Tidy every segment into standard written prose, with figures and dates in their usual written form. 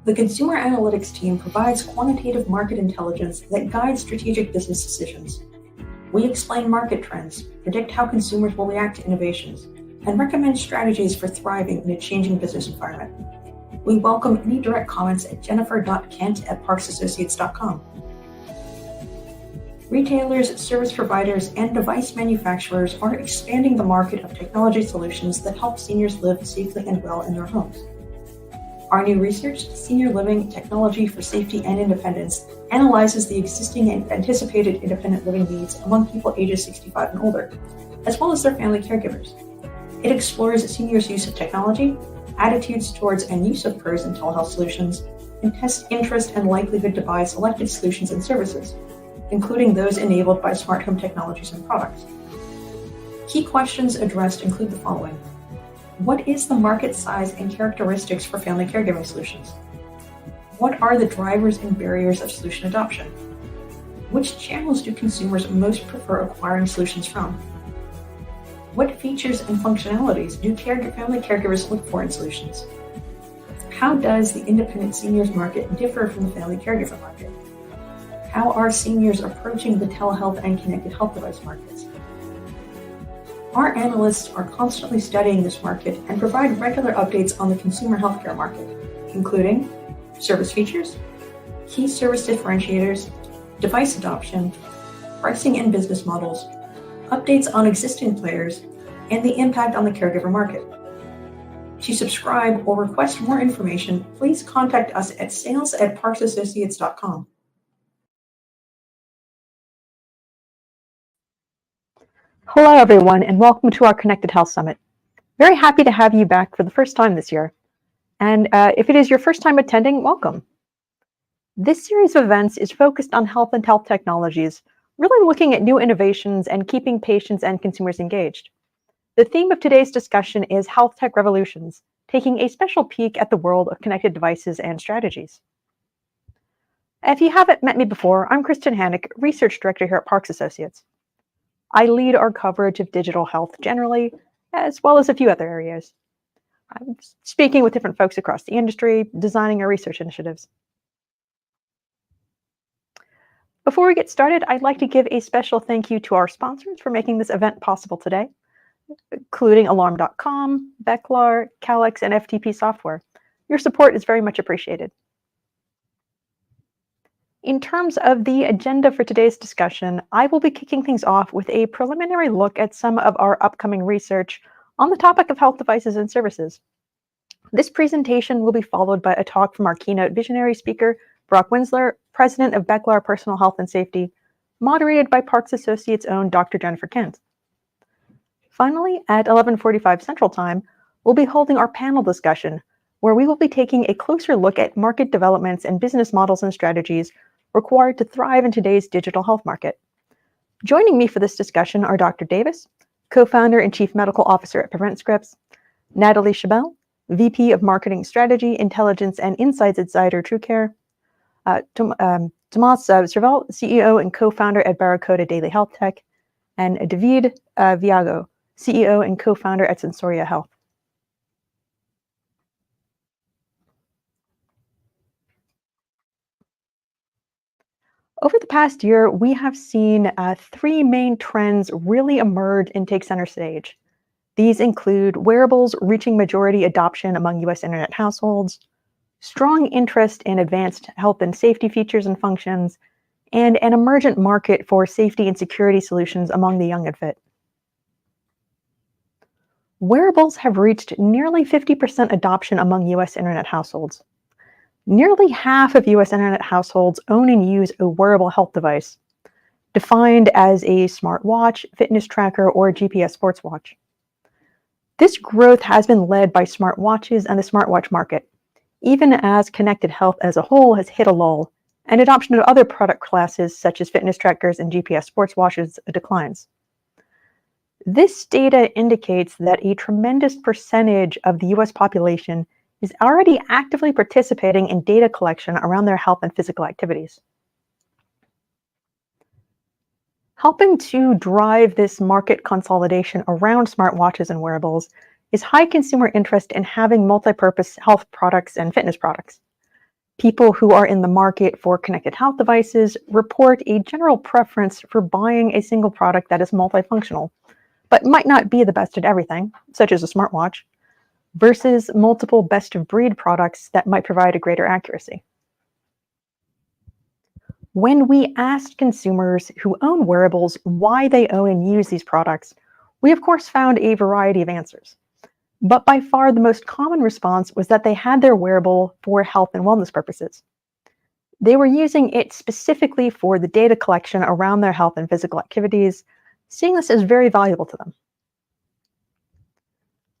The consumer analytics team provides quantitative market intelligence that guides strategic business decisions. We explain market trends, predict how consumers will react to innovations, and recommend strategies for thriving in a changing business environment. We welcome any direct comments at jennifer.kent@parksassociates.com. Retailers, service providers, and device manufacturers are expanding the market of technology solutions that help seniors live safely and well in their homes. Our new research, Senior Living Technology for Safety and Independence, analyzes the existing and anticipated independent living needs among people ages 65 and older, as well as their family caregivers. It explores seniors' use of technology, attitudes towards and use of PERS and telehealth solutions, and tests interest and likelihood to buy selected solutions and services, including those enabled by smart home technologies and products. Key questions addressed include the following. What is the market size and characteristics for family caregiving solutions? What are the drivers and barriers of solution adoption? Which channels do consumers most prefer acquiring solutions from? What features and functionalities do family caregivers look for in solutions? How does the independent seniors market differ from the family caregiver market? How are seniors approaching the telehealth and connected health device markets? Our analysts are constantly studying this market and provide regular updates on the consumer healthcare market, including service features, key service differentiators, device adoption, pricing and business models, updates on existing players, and the impact on the caregiver market. To subscribe or request more information, please contact us at sales@parksassociates.com. Hello, everyone, and welcome to our Connected Health Summit. Very happy to have you back for the first time this year. And if it is your first time attending, welcome. This series of events is focused on health and health technologies, really looking at new innovations and keeping patients and consumers engaged. The theme of today's discussion is Health Tech Revolutions, taking a special peek at the world of connected devices and strategies. If you haven't met me before, I'm Kristen Hannick, Research Director here at Parks Associates. I lead our coverage of digital health generally, as well as a few other areas. I'm speaking with different folks across the industry, designing our research initiatives. Before we get started, I'd like to give a special thank you to our sponsors for making this event possible today, including Alarm.com, Beclar, Calix, and FTP Software. Your support is very much appreciated. In terms of the agenda for today's discussion, I will be kicking things off with a preliminary look at some of our upcoming research on the topic of health devices and services. This presentation will be followed by a talk from our keynote visionary speaker, Brock Winsler, President of Beclar Personal Health and Safety, moderated by Parks Associates' own Dr. Jennifer Kent. Finally, at 11:45 Central Time, we'll be holding our panel discussion, where we will be taking a closer look at market developments and business models and strategies required to thrive in today's digital health market. Joining me for this discussion are Dr. Davis, co-founder and chief medical officer at PreventScripts, Natalie Chabel, VP of Marketing Strategy, Intelligence, and Insights at Zyder TrueCare, Tomas Servel, CEO and co-founder at Barracuda Daily Health Tech, and David Viago, CEO and co-founder at Sensoria Health. Over the past year, we have seen three main trends really emerge and take center stage. These include wearables reaching majority adoption among U.S. internet households, strong interest in advanced health and safety features and functions, and an emergent market for safety and security solutions among the young and fit. Wearables have reached nearly 50% adoption among U.S. internet households. Nearly half of U.S. internet households own and use a wearable health device, defined as a smartwatch, fitness tracker, or GPS sports watch. This growth has been led by smartwatches and the smartwatch market, even as connected health as a whole has hit a lull, and adoption of other product classes such as fitness trackers and GPS sports watches declines. This data indicates that a tremendous percentage of the U.S. population is already actively participating in data collection around their health and physical activities. Helping to drive this market consolidation around smartwatches and wearables is high consumer interest in having multi-purpose health products and fitness products. People who are in the market for connected health devices report a general preference for buying a single product that is multifunctional, but might not be the best at everything, such as a smartwatch, versus multiple best-of-breed products that might provide a greater accuracy. When we asked consumers who own wearables why they own and use these products, we of course found a variety of answers. But by far the most common response was that they had their wearable for health and wellness purposes. They were using it specifically for the data collection around their health and physical activities, seeing this as very valuable to them.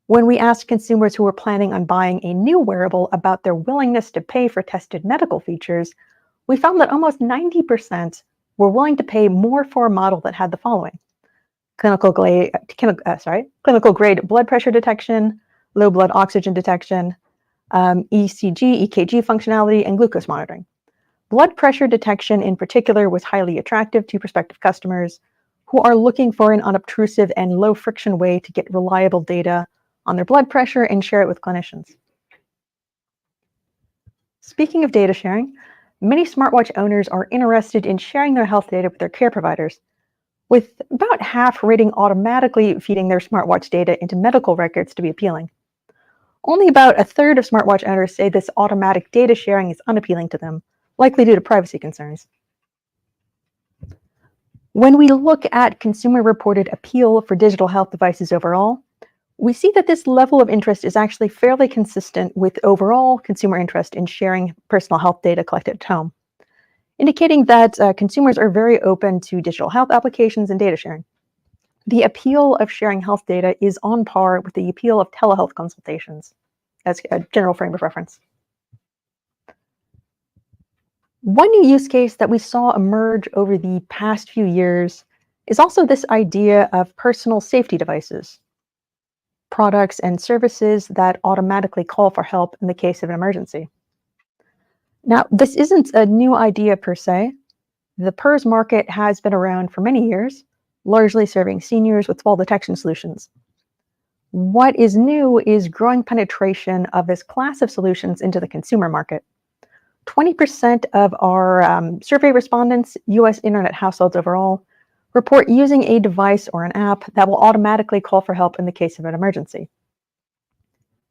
When we asked consumers who were planning on buying a new wearable about their willingness to pay for tested medical features, we found that almost 90% were willing to pay more for a model that had the following: clinical grade blood pressure detection, low blood oxygen detection, ECG, EKG functionality, and glucose monitoring. Blood pressure detection in particular was highly attractive to prospective customers who are looking for an unobtrusive and low-friction way to get reliable data on their blood pressure and share it with clinicians. Speaking of data sharing, many smartwatch owners are interested in sharing their health data with their care providers, with about half rating automatically feeding their smartwatch data into medical records to be appealing. Only about a third of smartwatch owners say this automatic data sharing is unappealing to them, likely due to privacy concerns. When we look at consumer-reported appeal for digital health devices overall, we see that this level of interest is actually fairly consistent with overall consumer interest in sharing personal health data collected at home, indicating that consumers are very open to digital health applications and data sharing. The appeal of sharing health data is on par with the appeal of telehealth consultations, as a general frame of reference. One new use case that we saw emerge over the past few years is also this idea of personal safety devices, products and services that automatically call for help in the case of an emergency. Now, this isn't a new idea per se. The PERS market has been around for many years, largely serving seniors with fall detection solutions. What is new is growing penetration of this class of solutions into the consumer market. 20% of our survey respondents, US internet households overall, report using a device or an app that will automatically call for help in the case of an emergency.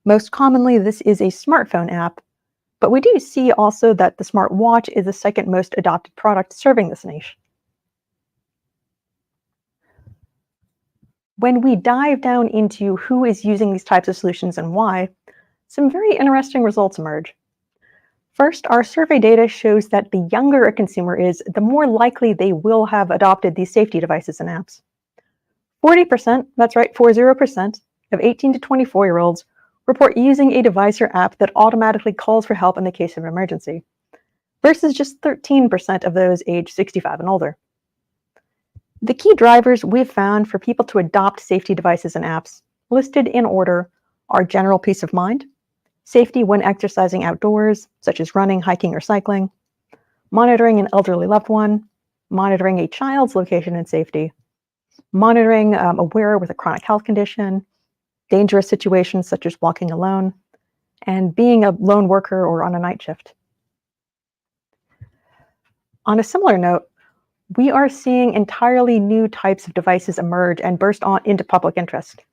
Most commonly, this is a smartphone app, but we do see also that the smartwatch is the second most adopted product serving this niche. When we dive down into who is using these types of solutions and why, some very interesting results emerge. First, our survey data shows that the younger a consumer is, the more likely they will have adopted these safety devices and apps. 40%, that's right, 40% of 18 to 24-year-olds report using a device or app that automatically calls for help in the case of an emergency, versus just 13% of those aged 65 and older. The key drivers we've found for people to adopt safety devices and apps, listed in order, are general peace of mind, safety when exercising outdoors, such as running, hiking, or cycling, monitoring an elderly loved one, monitoring a child's location and safety, monitoring a wearer with a chronic health condition, dangerous situations such as walking alone, and being a lone worker or on a night shift. On a similar note, we are seeing entirely new types of devices emerge and burst into public interest.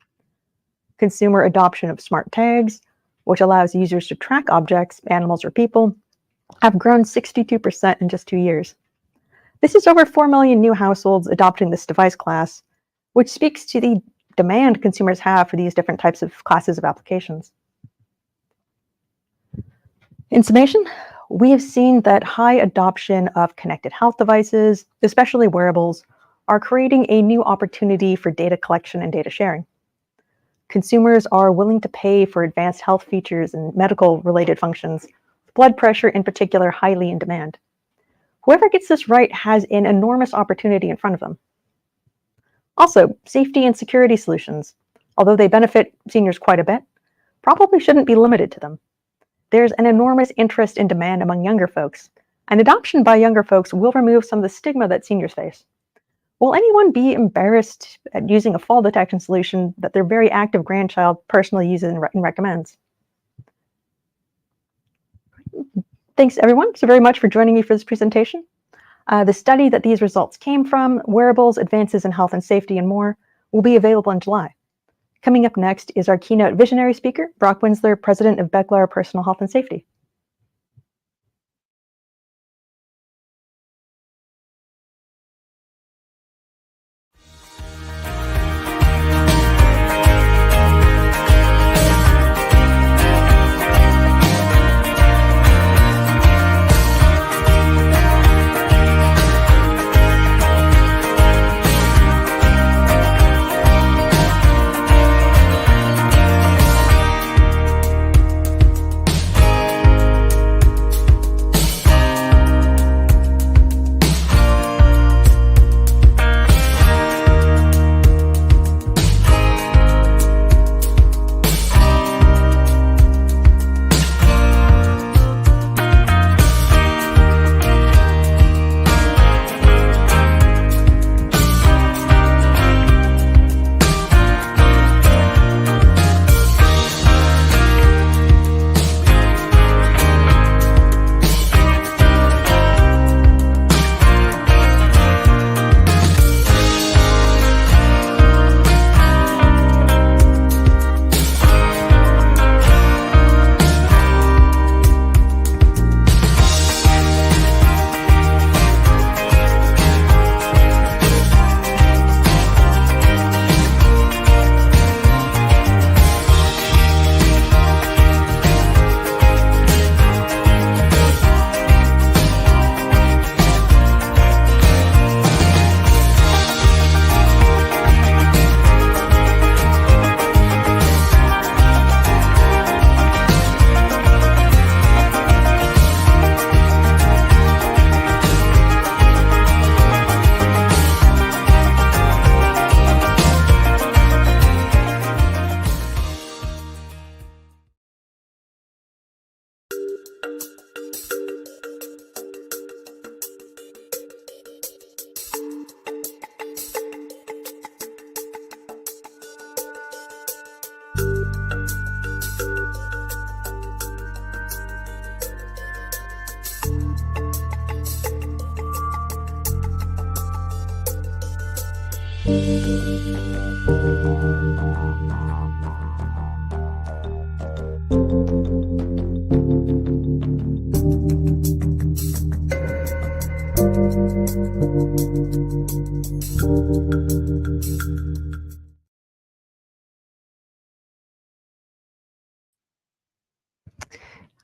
Consumer adoption of smart tags, which allows users to track objects, animals, or people, have grown 62% in just 2 years. This is over 4 million new households adopting this device class, which speaks to the demand consumers have for these different types of classes of applications. In summation, we have seen that high adoption of connected health devices, especially wearables, are creating a new opportunity for data collection and data sharing. Consumers are willing to pay for advanced health features and medical-related functions, blood pressure in particular highly in demand. Whoever gets this right has an enormous opportunity in front of them. Also, safety and security solutions, although they benefit seniors quite a bit, probably shouldn't be limited to them. There's an enormous interest and demand among younger folks, and adoption by younger folks will remove some of the stigma that seniors face. Will anyone be embarrassed at using a fall detection solution that their very active grandchild personally uses and recommends? Thanks everyone so very much for joining me for this presentation. The study that these results came from, Wearables, Advances in Health and Safety and More, will be available in July. Coming up next is our keynote visionary speaker, Brock Winsler, President of Beckler Personal Health and Safety.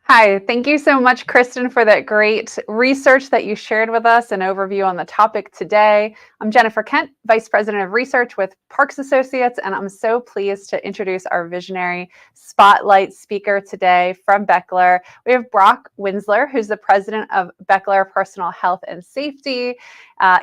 Hi, thank you so much, Kristen, for that great research that you shared with us, an overview on the topic today. I'm Jennifer Kent, Vice President of Research with Parks Associates, and I'm so pleased to introduce our visionary spotlight speaker today from Beckler. We have Brock Winsler, who's the President of Beckler Personal Health and Safety.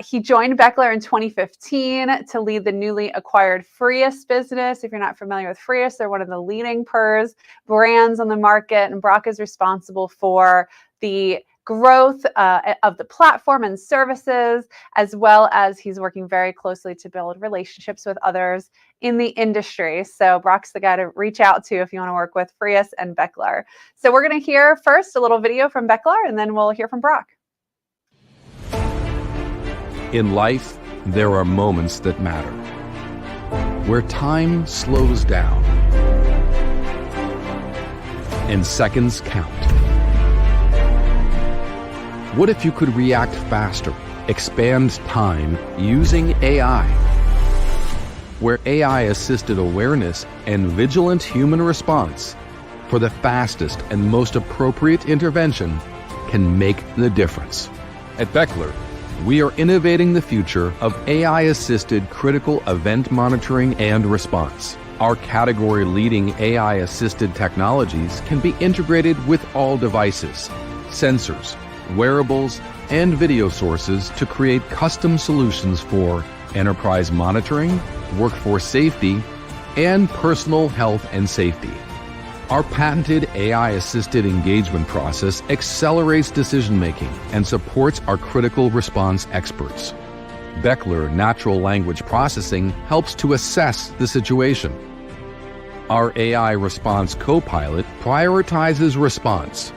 He joined Beckler in 2015 to lead the newly acquired Frius business. If you're not familiar with Frius, they're one of the leading PERS brands on the market, and Brock is responsible for the growth of the platform and services, as well as he's working very closely to build relationships with others in the industry. So Brock's the guy to reach out to if you want to work with Frius and Beckler. So we're going to hear first a little video from Beckler, and then we'll hear from Brock. In life, there are moments that matter, where time slows down and seconds count. What if you could react faster, expand time using AI? Where AI-assisted awareness and vigilant human response for the fastest and most appropriate intervention can make the difference. At Beckler, we are innovating the future of AI-assisted critical event monitoring and response. Our category-leading AI-assisted technologies can be integrated with all devices, sensors, wearables, and video sources to create custom solutions for enterprise monitoring, workforce safety, and personal health and safety. Our patented AI-assisted engagement process accelerates decision-making and supports our critical response experts. Beckler Natural Language Processing helps to assess the situation. Our AI Response Copilot prioritizes response,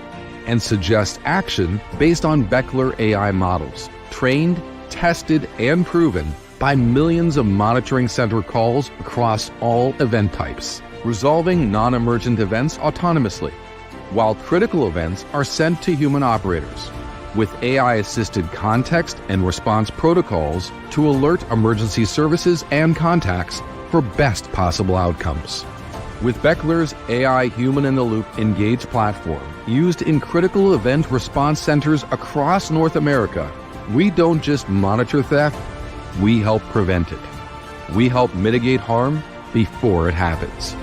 and suggest action based on Beckler AI models, trained, tested, and proven by millions of monitoring center calls across all event types, resolving non-emergent events autonomously, while critical events are sent to human operators, with AI-assisted context and response protocols to alert emergency services and contacts for best possible outcomes. With Beckler's AI Human-in-the-Loop Engage platform, used in critical event response centers across North America, we don't just monitor theft, we help prevent it. We help mitigate harm before it happens,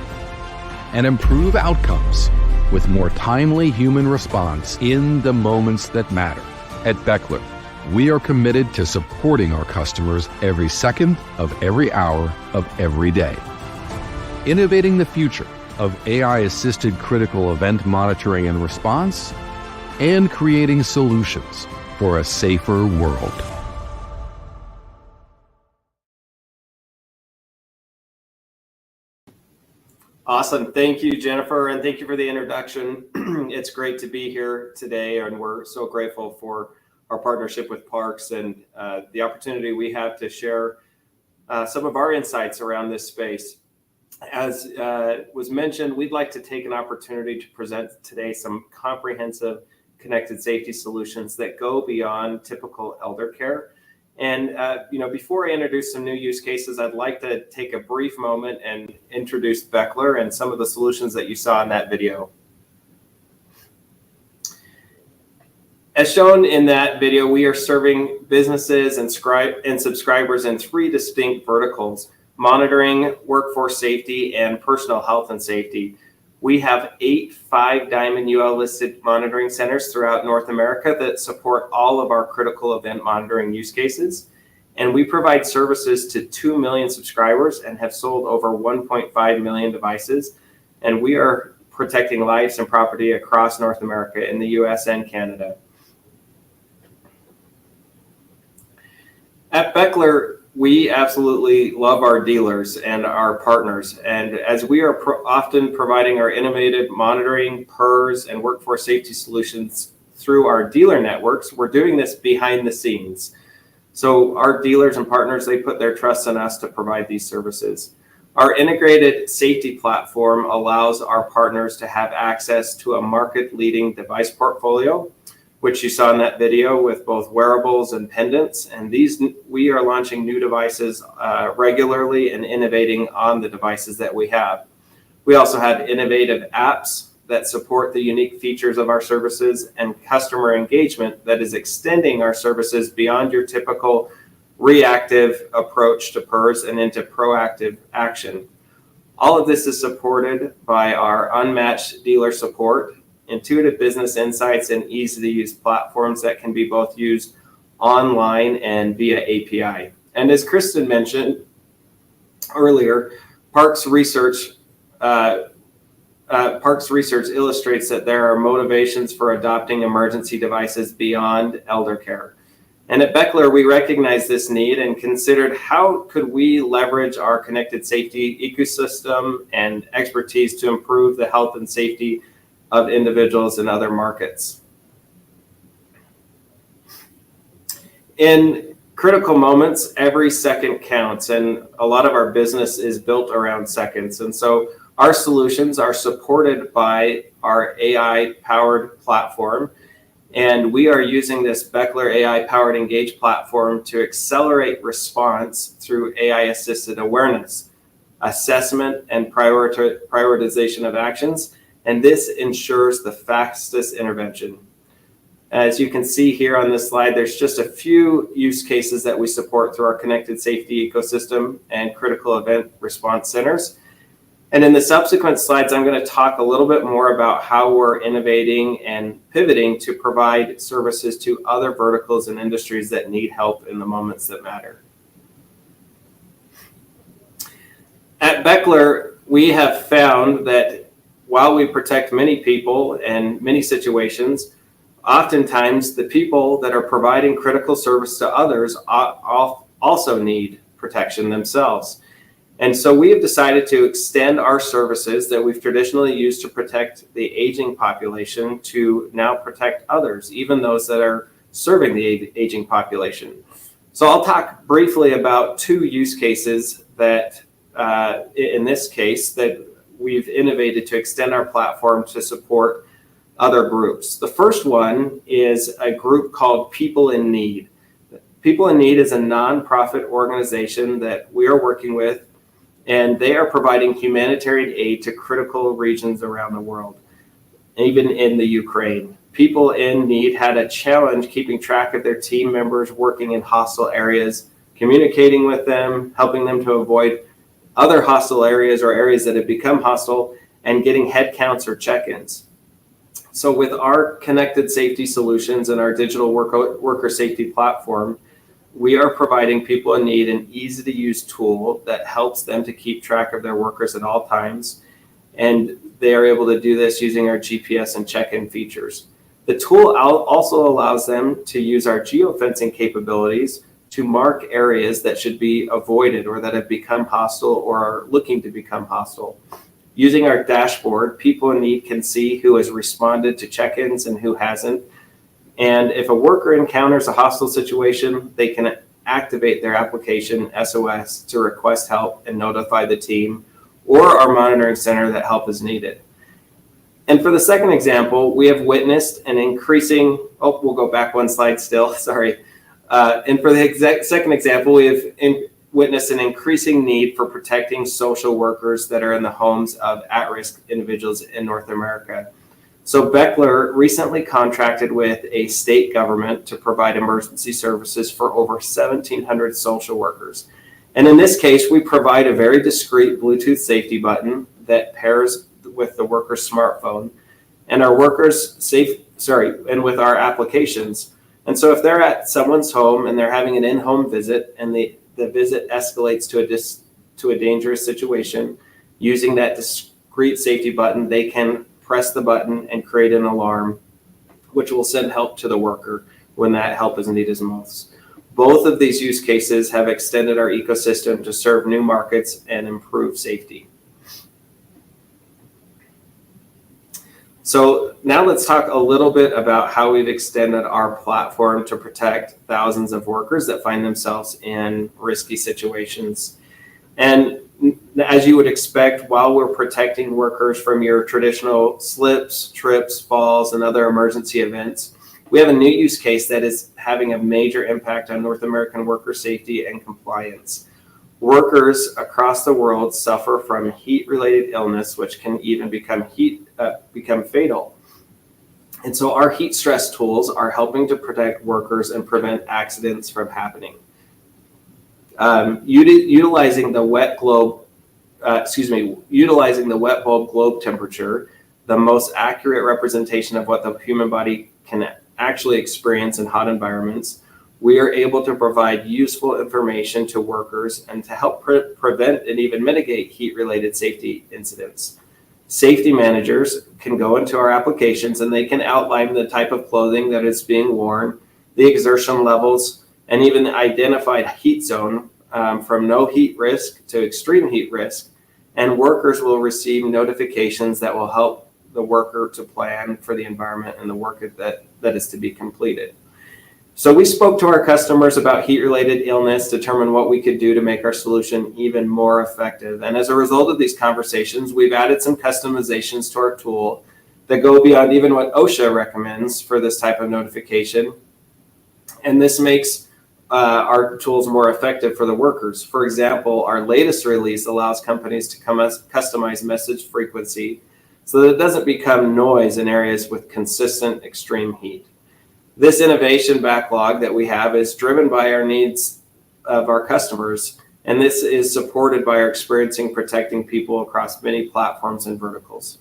and improve outcomes with more timely human response in the moments that matter. At Beckler, we are committed to supporting our customers every second of every hour of every day. Innovating the future of AI-assisted critical event monitoring and response, and creating solutions for a safer world. Awesome. Thank you, Jennifer, and thank you for the introduction. It's great to be here today, and we're so grateful for our partnership with Parks and the opportunity we have to share some of our insights around this space. As was mentioned, we'd like to take an opportunity to present today some comprehensive connected safety solutions that go beyond typical elder care. And before I introduce some new use cases, I'd like to take a brief moment and introduce Beckler and some of the solutions that you saw in that video. As shown in that video, we are serving businesses and subscribers in three distinct verticals: monitoring, workforce safety, and personal health and safety. We have 8 5-diamond UL listed monitoring centers throughout North America that support all of our critical event monitoring use cases. And we provide services to 2 million subscribers and have sold over 1.5 million devices. And we are protecting lives and property across North America in the US and Canada. At Beckler, we absolutely love our dealers and our partners. And as we are often providing our innovative monitoring, PERS, and workforce safety solutions through our dealer networks, we're doing this behind the scenes. So our dealers and partners, they put their trust in us to provide these services. Our integrated safety platform allows our partners to have access to a market-leading device portfolio, which you saw in that video with both wearables and pendants. And we are launching new devices regularly and innovating on the devices that we have. We also have innovative apps that support the unique features of our services and customer engagement that is extending our services beyond your typical reactive approach to PERS and into proactive action. All of this is supported by our unmatched dealer support, intuitive business insights, and easy-to-use platforms that can be both used online and via API. And as Kristen mentioned earlier, Parks Research illustrates that there are motivations for adopting emergency devices beyond elder care. And at Beckler, we recognize this need and considered how could we leverage our connected safety ecosystem and expertise to improve the health and safety of individuals in other markets. In critical moments, every second counts, and a lot of our business is built around seconds. And so our solutions are supported by our AI-powered platform, and we are using this Beckler AI-powered Engage platform to accelerate response through AI-assisted awareness, assessment, and prioritization of actions. And this ensures the fastest intervention. As you can see here on this slide, there's just a few use cases that we support through our connected safety ecosystem and critical event response centers. And in the subsequent slides, I'm going to talk a little bit more about how we're innovating and pivoting to provide services to other verticals and industries that need help in the moments that matter. At Beckler, we have found that while we protect many people and many situations, oftentimes the people that are providing critical service to others also need protection themselves. And so we have decided to extend our services that we've traditionally used to protect the aging population to now protect others, even those that are serving the aging population. So I'll talk briefly about two use cases that, in this case, that we've innovated to extend our platform to support other groups. The first one is a group called People in Need. People in Need is a nonprofit organization that we are working with, and they are providing humanitarian aid to critical regions around the world, even in the Ukraine. People in Need had a challenge keeping track of their team members working in hostile areas, communicating with them, helping them to avoid other hostile areas or areas that have become hostile, and getting head counts or check-ins. So with our connected safety solutions and our digital worker safety platform, we are providing people in need an easy-to-use tool that helps them to keep track of their workers at all times. And they are able to do this using our GPS and check-in features. The tool also allows them to use our geofencing capabilities to mark areas that should be avoided or that have become hostile or are looking to become hostile. Using our dashboard, People in Need can see who has responded to check-ins and who hasn't. And if a worker encounters a hostile situation, they can activate their application SOS to request help and notify the team or our monitoring center that help is needed. And for the second example, we have witnessed an increasing, we'll go back one slide still, sorry. And for the second example, we have witnessed an increasing need for protecting social workers that are in the homes of at-risk individuals in North America. So Beckler recently contracted with a state government to provide emergency services for over 1,700 social workers. And in this case, we provide a very discreet Bluetooth safety button that pairs with the worker's smartphone and our workers and with our applications. And so if they're at someone's home and they're having an in-home visit and the visit escalates to a dangerous situation, using that discreet safety button, they can press the button and create an alarm, which will send help to the worker when that help is needed most. Both of these use cases have extended our ecosystem to serve new markets and improve safety. So now let's talk a little bit about how we've extended our platform to protect thousands of workers that find themselves in risky situations. And as you would expect, while we're protecting workers from your traditional slips, trips, falls, and other emergency events, we have a new use case that is having a major impact on North American worker safety and compliance. Workers across the world suffer from heat-related illness, which can even become fatal. And so our heat stress tools are helping to protect workers and prevent accidents from happening. Utilizing the wet bulb globe temperature, the most accurate representation of what the human body can actually experience in hot environments, we are able to provide useful information to workers and to help prevent and even mitigate heat-related safety incidents. Safety managers can go into our applications and they can outline the type of clothing that is being worn, the exertion levels, and even the identified heat zone from no heat risk to extreme heat risk. And workers will receive notifications that will help the worker to plan for the environment and the work that is to be completed. So we spoke to our customers about heat-related illness, determine what we could do to make our solution even more effective. And as a result of these conversations, we've added some customizations to our tool that go beyond even what OSHA recommends for this type of notification. And this makes our tools more effective for the workers. For example, our latest release allows companies to customize message frequency so that it doesn't become noise in areas with consistent extreme heat. This innovation backlog that we have is driven by our needs of our customers, and this is supported by our experience in protecting people across many platforms and verticals.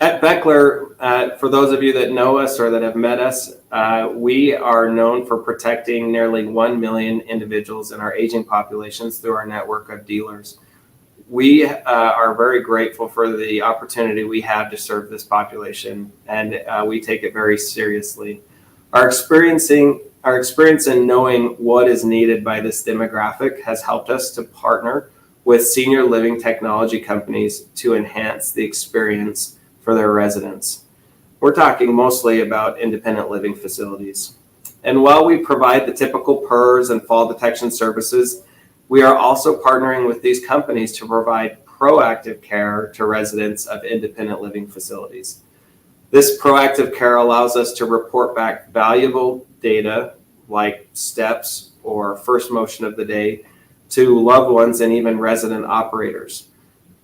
At Beckler, for those of you that know us or that have met us, we are known for protecting nearly 1 million individuals in our aging populations through our network of dealers. We are very grateful for the opportunity we have to serve this population, and we take it very seriously. Our experience Our experience in knowing what is needed by this demographic has helped us to partner with senior living technology companies to enhance the experience for their residents. We're talking mostly about independent living facilities. And while we provide the typical PERS and fall detection services, we are also partnering with these companies to provide proactive care to residents of independent living facilities. This proactive care allows us to report back valuable data like steps or first motion of the day to loved ones and even resident operators.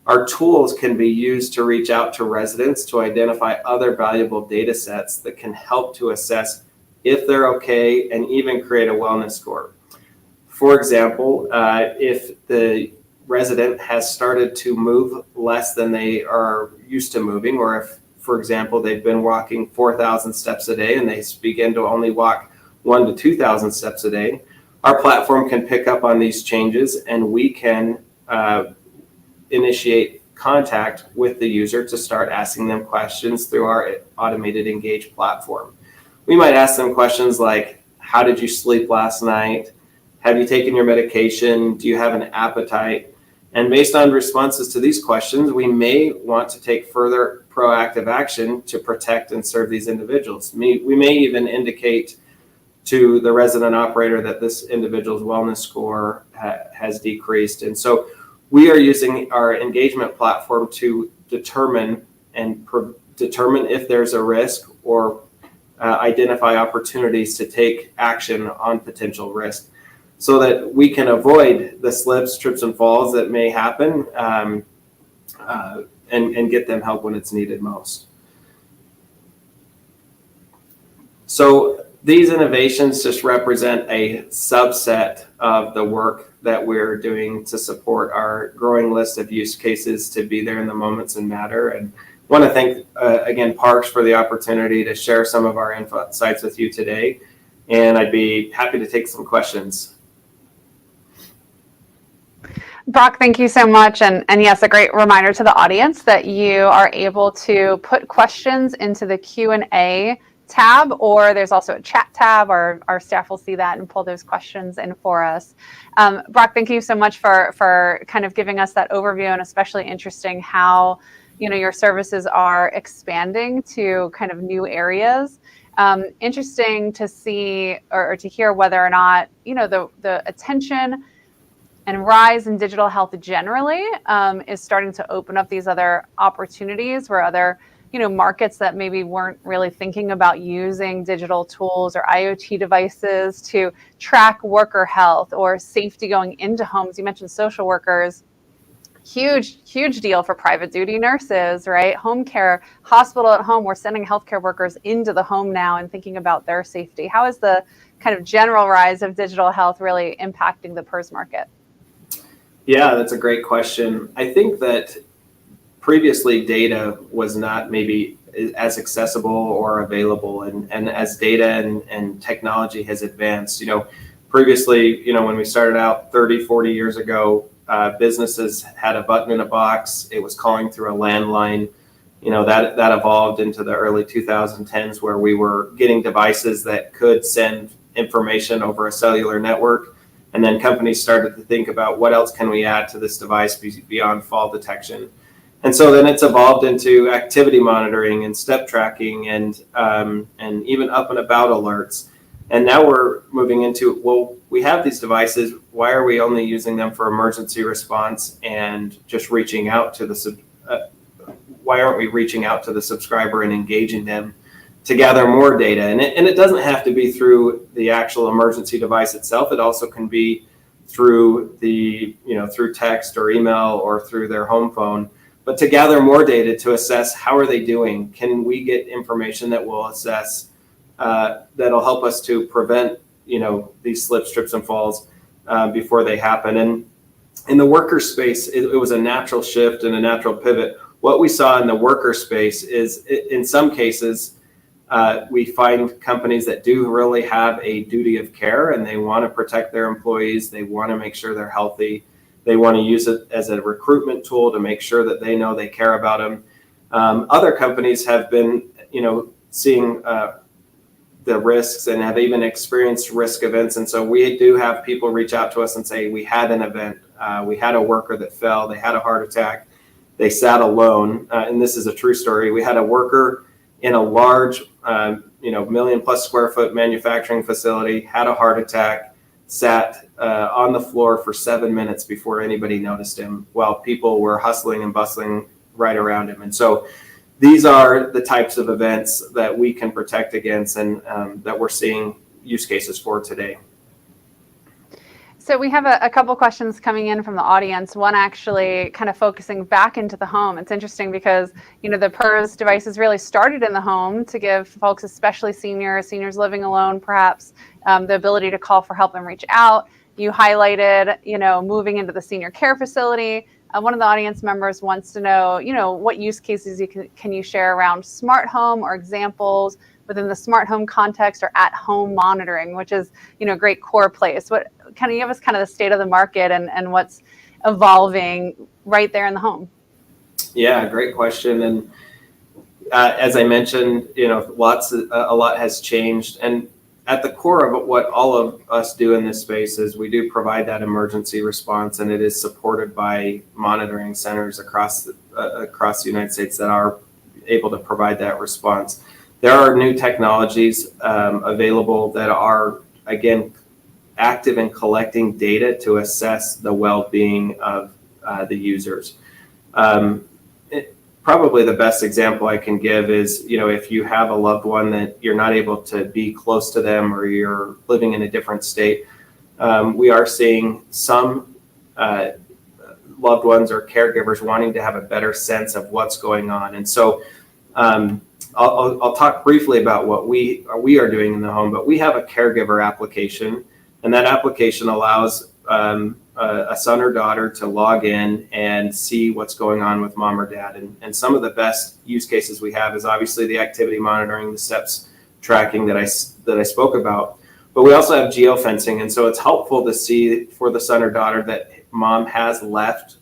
Our tools can be used to reach out to residents to identify other valuable data sets that can help to assess if they're okay and even create a wellness score. For example, if the resident has started to move less than they are used to moving, or if, for example, they've been walking 4,000 steps a day and they begin to only walk 1,000 to 2,000 steps a day, our platform can pick up on these changes and we can initiate contact with the user to start asking them questions through our automated Engage platform. We might ask them questions like, how did you sleep last night? Have you taken your medication? Do you have an appetite? And based on responses to these questions, we may want to take further proactive action to protect and serve these individuals. We may even indicate to the resident operator that this individual's wellness score has decreased. And so we are using our engagement platform to determine if there's a risk or identify opportunities to take action on potential risk so that we can avoid the slips, trips, and falls that may happen and get them help when it's needed most. So these innovations just represent a subset of the work that we're doing to support our growing list of use cases to be there in the moments and matter. And I want to thank, again, Parks for the opportunity to share some of our insights with you today. And I'd be happy to take some questions. Brock, thank you so much. And yes, a great reminder to the audience that you are able to put questions into the Q&A tab, or there's also a chat tab. Our staff will see that and pull those questions in for us. Brock, thank you so much for kind of giving us that overview, and especially interesting how your services are expanding to kind of new areas. Interesting to see or to hear whether or not the attention and rise in digital health generally is starting to open up these other opportunities where other markets that maybe weren't really thinking about using digital tools or IoT devices to track worker health or safety going into homes. You mentioned social workers, huge deal for private duty nurses, right? Home care, hospital at home, we're sending healthcare workers into the home now and thinking about their safety. How is the kind of general rise of digital health really impacting the PERS market? Yeah, that's a great question. I think that previously data was not maybe as accessible or available, and as data and technology has advanced, previously, when we started out 30, 40 years ago, businesses had a button in a box. It was calling through a landline. That evolved into the early 2010s where we were getting devices that could send information over a cellular network. And then companies started to think about what else can we add to this device beyond fall detection. And so then it's evolved into activity monitoring and step tracking and even up and about alerts. And now we're moving into, well, we have these devices. Why are we only using them for emergency response and just reaching out to why aren't we reaching out to the subscriber and engaging them to gather more data? And it doesn't have to be through the actual emergency device itself. It also can be through through text or email or through their home phone, but to gather more data to assess how are they doing. Can we get information that will assess, that'll help us to prevent, these slips, trips, and falls before they happen. And in the worker space, it was a natural shift and a natural pivot. What we saw in the worker space is, in some cases, we find companies that do really have a duty of care and they want to protect their employees. They want to make sure they're healthy. They want to use it as a recruitment tool to make sure that they know they care about them. Other companies have been, seeing the risks and have even experienced risk events. And so we do have people reach out to us and say, we had an event, we had a worker that fell, they had a heart attack, they sat alone. And this is a true story. We had a worker in a large, million+ square foot manufacturing facility, had a heart attack, sat on the floor for 7 minutes before anybody noticed him, while people were hustling and bustling right around him. And so these are the types of events that we can protect against, and that we're seeing use cases for today. So we have a couple questions coming in from the audience. One actually kind of focusing back into the home. It's interesting because, the PERS devices really started in the home to give folks, especially seniors living alone, perhaps, the ability to call for help and reach out. You highlighted, moving into the senior care facility. One of the audience members wants to know, what use cases can you share around smart home or examples within the smart home context or at home monitoring, which is, a great core place. What kind of give us kind of the state of the market and what's evolving right there in the home? Yeah, great question. And as I mentioned, a lot has changed. And at the core of what all of us do in this space is we do provide that emergency response, and it is supported by monitoring centers across the United States that are able to provide that response. There are new technologies available that are, again, active in collecting data to assess the well-being of the users. Probably the best example I can give is, if you have a loved one that you're not able to be close to them, or you're living in a different state, we are seeing some loved ones or caregivers wanting to have a better sense of what's going on. And so I'll talk briefly about what we are doing in the home, but we have a caregiver application, and that application allows a son or daughter to log in and see what's going on with mom or dad. And some of the best use cases we have is obviously the activity monitoring, the steps tracking that I spoke about. But we also have geofencing, and so it's helpful to see for the son or daughter that mom has left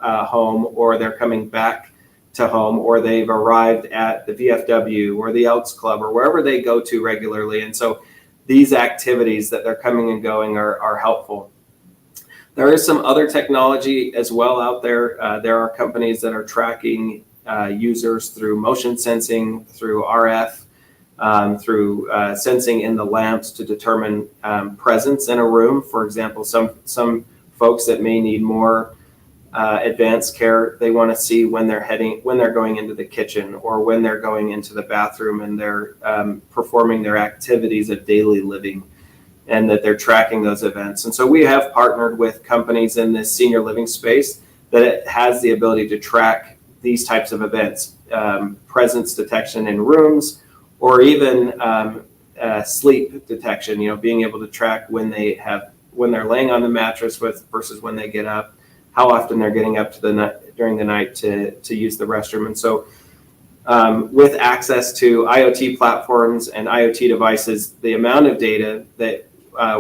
home, or they're coming back to home, or they've arrived at the VFW or the Elks Club or wherever they go to regularly. And so these activities that they're coming and going are helpful. There is some other technology as well out there. There are companies that are tracking users through motion sensing, through RF, through sensing in the lamps to determine presence in a room. For example, some folks that may need more advanced care, they want to see when they're going into the kitchen, or when they're going into the bathroom, and they're performing their activities of daily living, and that they're tracking those events. And so we have partnered with companies in this senior living space that it has the ability to track these types of events, presence detection in rooms, or even sleep detection, being able to track when they're laying on the mattress versus when they get up, how often they're getting up during the night to use the restroom. And so with access to IoT platforms and IoT devices, the amount of data that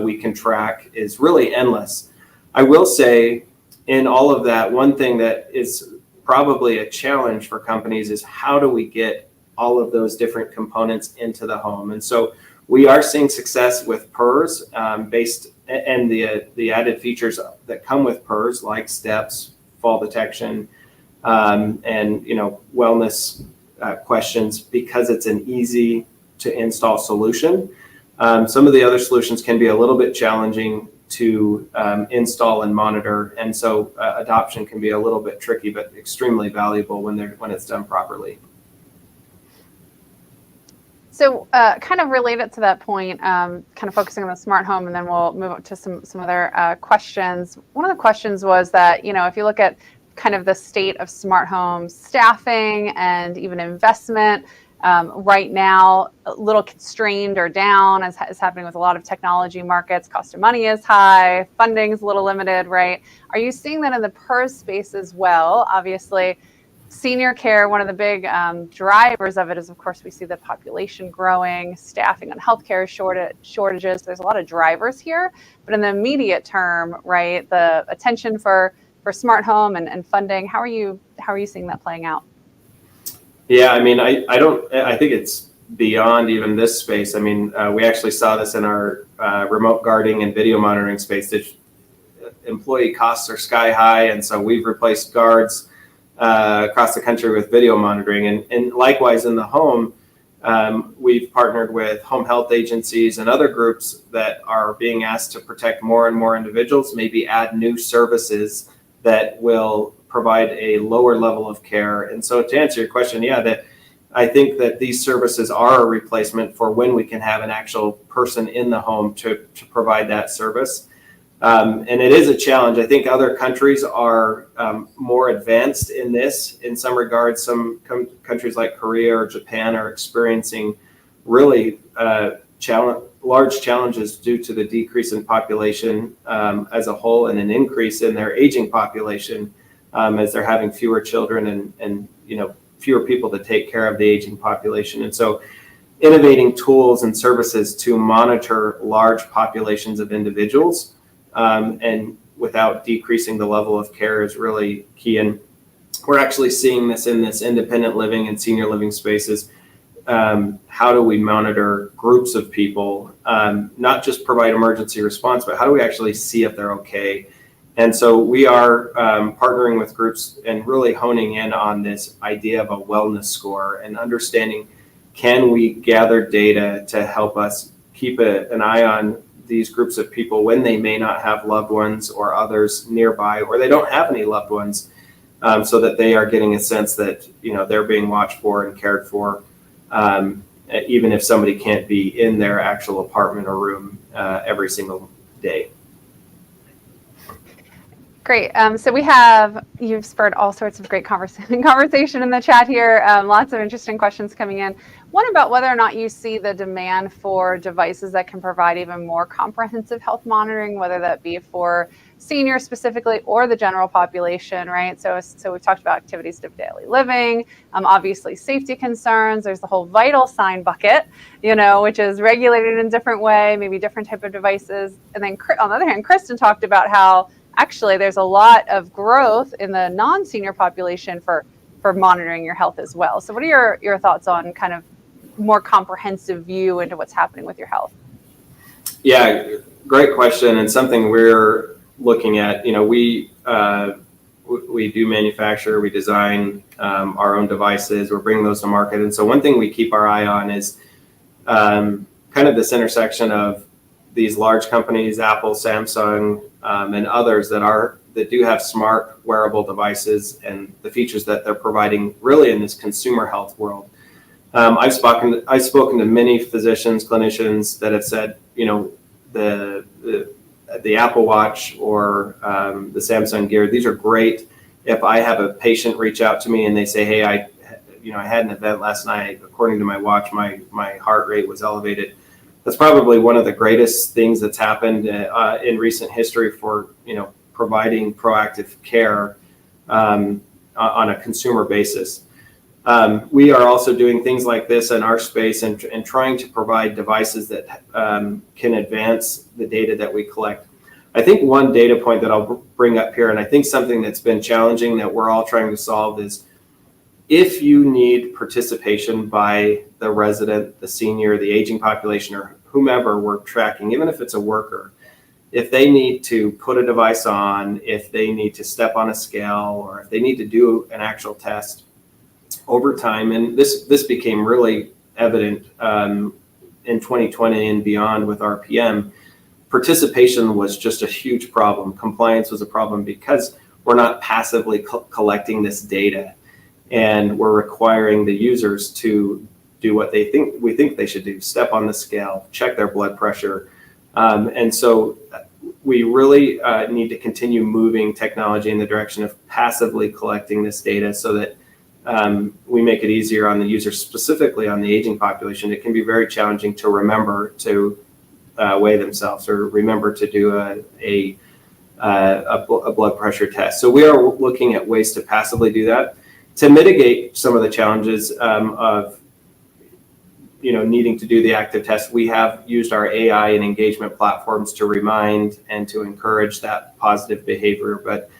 we can track is really endless. I will say, in all of that, one thing that is probably a challenge for companies is how do we get all of those different components into the home? And so we are seeing success with PERS based, and the added features that come with PERS, like steps, fall detection, and wellness questions, because it's an easy to install solution. Some of the other solutions can be a little bit challenging to install and monitor, and so adoption can be a little bit tricky, but extremely valuable when it's done properly. So kind of related to that point, kind of focusing on the smart home, and then we'll move on to some other questions. One of the questions was that, if you look at kind of the state of smart home staffing and even investment, right now, a little constrained or down, as is happening with a lot of technology markets. Cost of money is high, funding is a little limited, right? Are you seeing that in the PERS space as well? Obviously, senior care, one of the big drivers of it is, of course, we see the population growing, staffing and healthcare shortages. There's a lot of drivers here, but in the immediate term, right, the attention for smart home and funding, how are you seeing that playing out? Yeah, I mean, I think it's beyond even this space. I mean, we actually saw this in our remote guarding and video monitoring space. That employee costs are sky high, and so we've replaced guards across the country with video monitoring. And likewise in the home, we've partnered with home health agencies and other groups that are being asked to protect more and more individuals, maybe add new services that will provide a lower level of care. And so to answer your question, I think that these services are a replacement for when we can have an actual person in the home to provide that service. And it is a challenge. I think other countries are more advanced in this in some regards. Some countries like Korea or Japan are experiencing really large challenges due to the decrease in population as a whole, and an increase in their aging population as they're having fewer children and fewer people to take care of the aging population. And so innovating tools and services to monitor large populations of individuals and without decreasing the level of care is really key. And we're actually seeing this in this independent living and senior living spaces. How do we monitor groups of people, not just provide emergency response, but how do we actually see if they're okay? And so we are partnering with groups and really honing in on this idea of a wellness score and understanding, can we gather data to help us keep an eye on these groups of people when they may not have loved ones or others nearby, or they don't have any loved ones, so that they are getting a sense that they're being watched for and cared for, even if somebody can't be in their actual apartment or room every single day. Great. So you've spurred all sorts of great conversation in the chat here. Lots of interesting questions coming in. One about whether or not you see the demand for devices that can provide even more comprehensive health monitoring, whether that be for seniors specifically or the general population, right? So we've talked about activities of daily living, obviously safety concerns. There's the whole vital sign bucket, which is regulated in a different way, maybe different type of devices. And then on the other hand, Kristen talked about how actually there's a lot of growth in the non-senior population for monitoring your health as well. So what are your thoughts on kind of more comprehensive view into what's happening with your health? Yeah, great question, and something we're looking at. We do manufacture, we design our own devices, we're bringing those to market. And so one thing we keep our eye on is kind of this intersection of these large companies, Apple, Samsung, and others that do have smart wearable devices and the features that they're providing really in this consumer health world. I've spoken to many physicians, clinicians that have said, the Apple Watch or the Samsung Gear, these are great. If I have a patient reach out to me and they say, hey, I had an event last night, according to my watch, my heart rate was elevated. That's probably one of the greatest things that's happened in recent history for providing proactive care on a consumer basis. We are also doing things like this in our space and trying to provide devices that can advance the data that we collect. I think one data point that I'll bring up here, and I think something that's been challenging that we're all trying to solve, is if you need participation by the resident, the senior, the aging population, or whomever we're tracking, even if it's a worker, if they need to put a device on, if they need to step on a scale, or if they need to do an actual test over time, and this became really evident in 2020 and beyond with RPM, participation was just a huge problem. Compliance was a problem because we're not passively collecting this data, and we're requiring the users to do what we think they should do: step on the scale, check their blood pressure. And so we really need to continue moving technology in the direction of passively collecting this data so that we make it easier on the user, specifically on the aging population. It can be very challenging to remember to weigh themselves or remember to do a blood pressure test. So we are looking at ways to passively do that to mitigate some of the challenges of needing to do the active test. We have used our AI and engagement platforms to remind and to encourage that positive behavior, but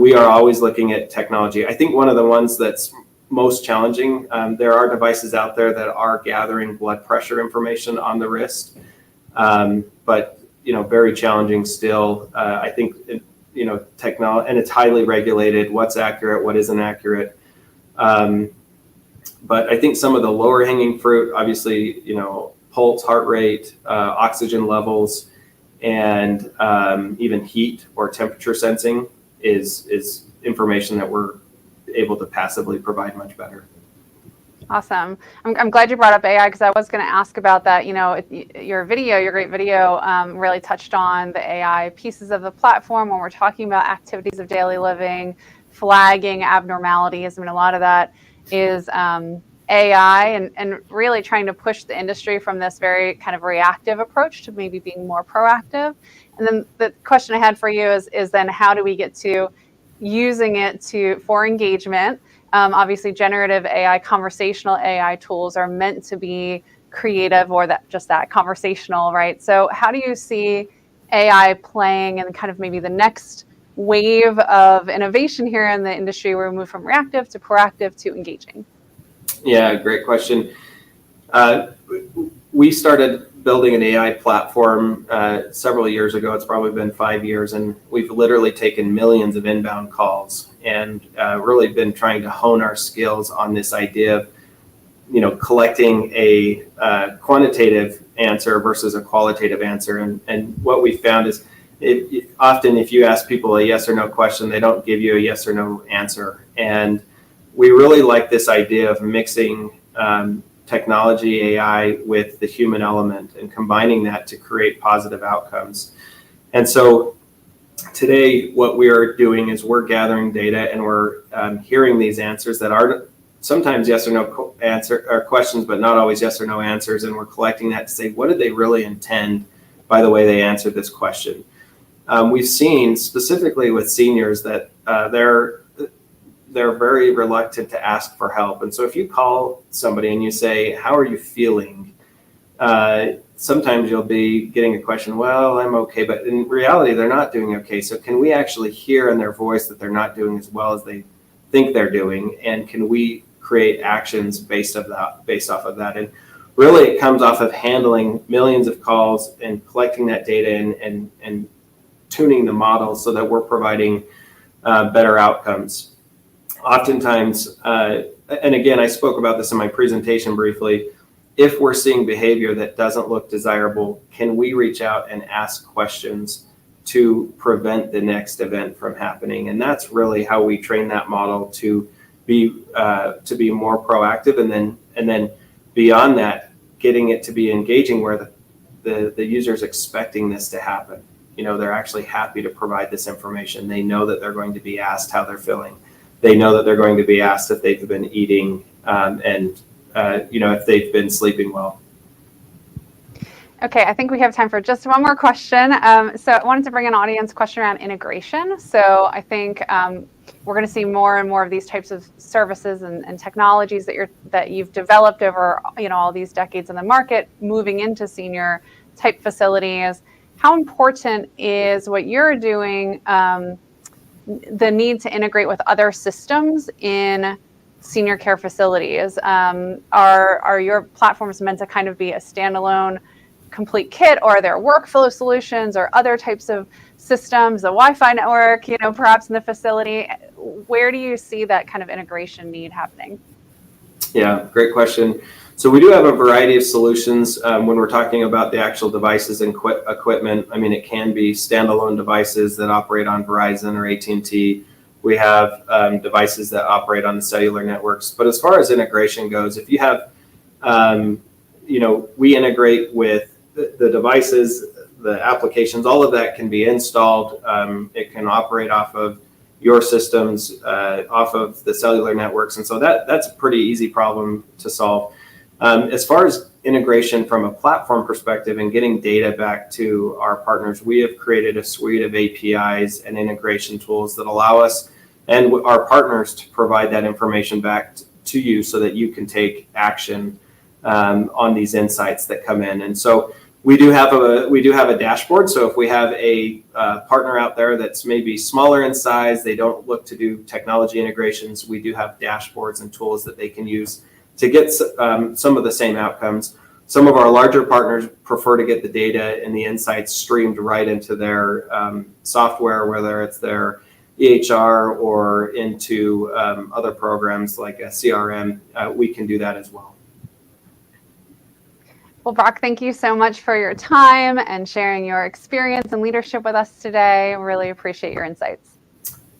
we are always looking at technology. I think one of the ones that's most challenging. There are devices out there that are gathering blood pressure information on the wrist, but very challenging still. I think technology, and it's highly regulated. What's accurate, what isn't accurate. But I think some of the lower hanging fruit, obviously, pulse, heart rate, oxygen levels, and even heat or temperature sensing is information that we're able to passively provide much better. Awesome. I'm glad you brought up AI, because I was going to ask about that. Your great video really touched on the AI pieces of the platform when we're talking about activities of daily living, flagging abnormalities. I mean, a lot of that is AI and really trying to push the industry from this very kind of reactive approach to maybe being more proactive. And then the question I had for you is then how do we get to using it for engagement? Obviously, generative AI, conversational AI tools are meant to be creative or that conversational, right? So how do you see AI playing in kind of maybe the next wave of innovation here in the industry, where we move from reactive to proactive to engaging? Yeah, great question. We started building an AI platform several years ago. It's probably been 5 years, and we've literally taken millions of inbound calls and really been trying to hone our skills on this idea of, collecting a quantitative answer versus a qualitative answer. And what we found is often if you ask people a yes or no question, they don't give you a yes or no answer. And we really like this idea of mixing technology, AI, with the human element and combining that to create positive outcomes. And so today, what we are doing is we're gathering data, and we're hearing these answers that are sometimes yes or no answer or questions, but not always yes or no answers. And we're collecting that to say, what did they really intend by the way they answered this question? We've seen specifically with seniors that they're very reluctant to ask for help. And so if you call somebody and you say, how are you feeling? Sometimes you'll be getting a question, well, I'm okay, but in reality, they're not doing okay. So can we actually hear in their voice that they're not doing as well as they think they're doing? And can we create actions based off of that? And really it comes off of handling millions of calls and collecting that data and tuning the models so that we're providing better outcomes. Oftentimes, and again, I spoke about this in my presentation briefly, if we're seeing behavior that doesn't look desirable, can we reach out and ask questions to prevent the next event from happening? And that's really how we train that model to be more proactive, and then beyond that, getting it to be engaging where the user's expecting this to happen. They're actually happy to provide this information. They know that they're going to be asked how they're feeling. They know that they're going to be asked if they've been eating and if they've been sleeping well. Okay, I think we have time for just one more question. So I wanted to bring an audience question around integration. So I think we're going to see more and more of these types of services and technologies that you've developed over all these decades in the market, moving into senior type facilities. How important is what you're doing, the need to integrate with other systems in senior care facilities? Are your platforms meant to kind of be a standalone complete kit, or are there workflow solutions or other types of systems, the Wi-Fi network, perhaps in the facility? Where do you see that kind of integration need happening? Yeah, great question. So we do have a variety of solutions when we're talking about the actual devices and equipment. I mean, it can be standalone devices that operate on Verizon or AT&T. We have devices that operate on the cellular networks. But as far as integration goes, if you have, we integrate with the devices, the applications, all of that can be installed. It can operate off of your systems, off of the cellular networks. And so that's a pretty easy problem to solve. As far as integration from a platform perspective and getting data back to our partners, we have created a suite of APIs and integration tools that allow us and our partners to provide that information back to you so that you can take action on these insights that come in. And so We do have a dashboard. So if we have a partner out there that's maybe smaller in size, they don't look to do technology integrations, we do have dashboards and tools that they can use to get some of the same outcomes. Some of our larger partners prefer to get the data and the insights streamed right into their software, whether it's their EHR or into other programs like a CRM. We can do that as well. Well, Brock, thank you so much for your time and sharing your experience and leadership with us today. Really appreciate your insights.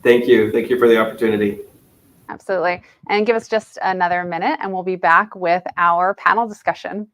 Thank you. Thank you for the opportunity. Absolutely. And give us just another minute and we'll be back with our panel discussion.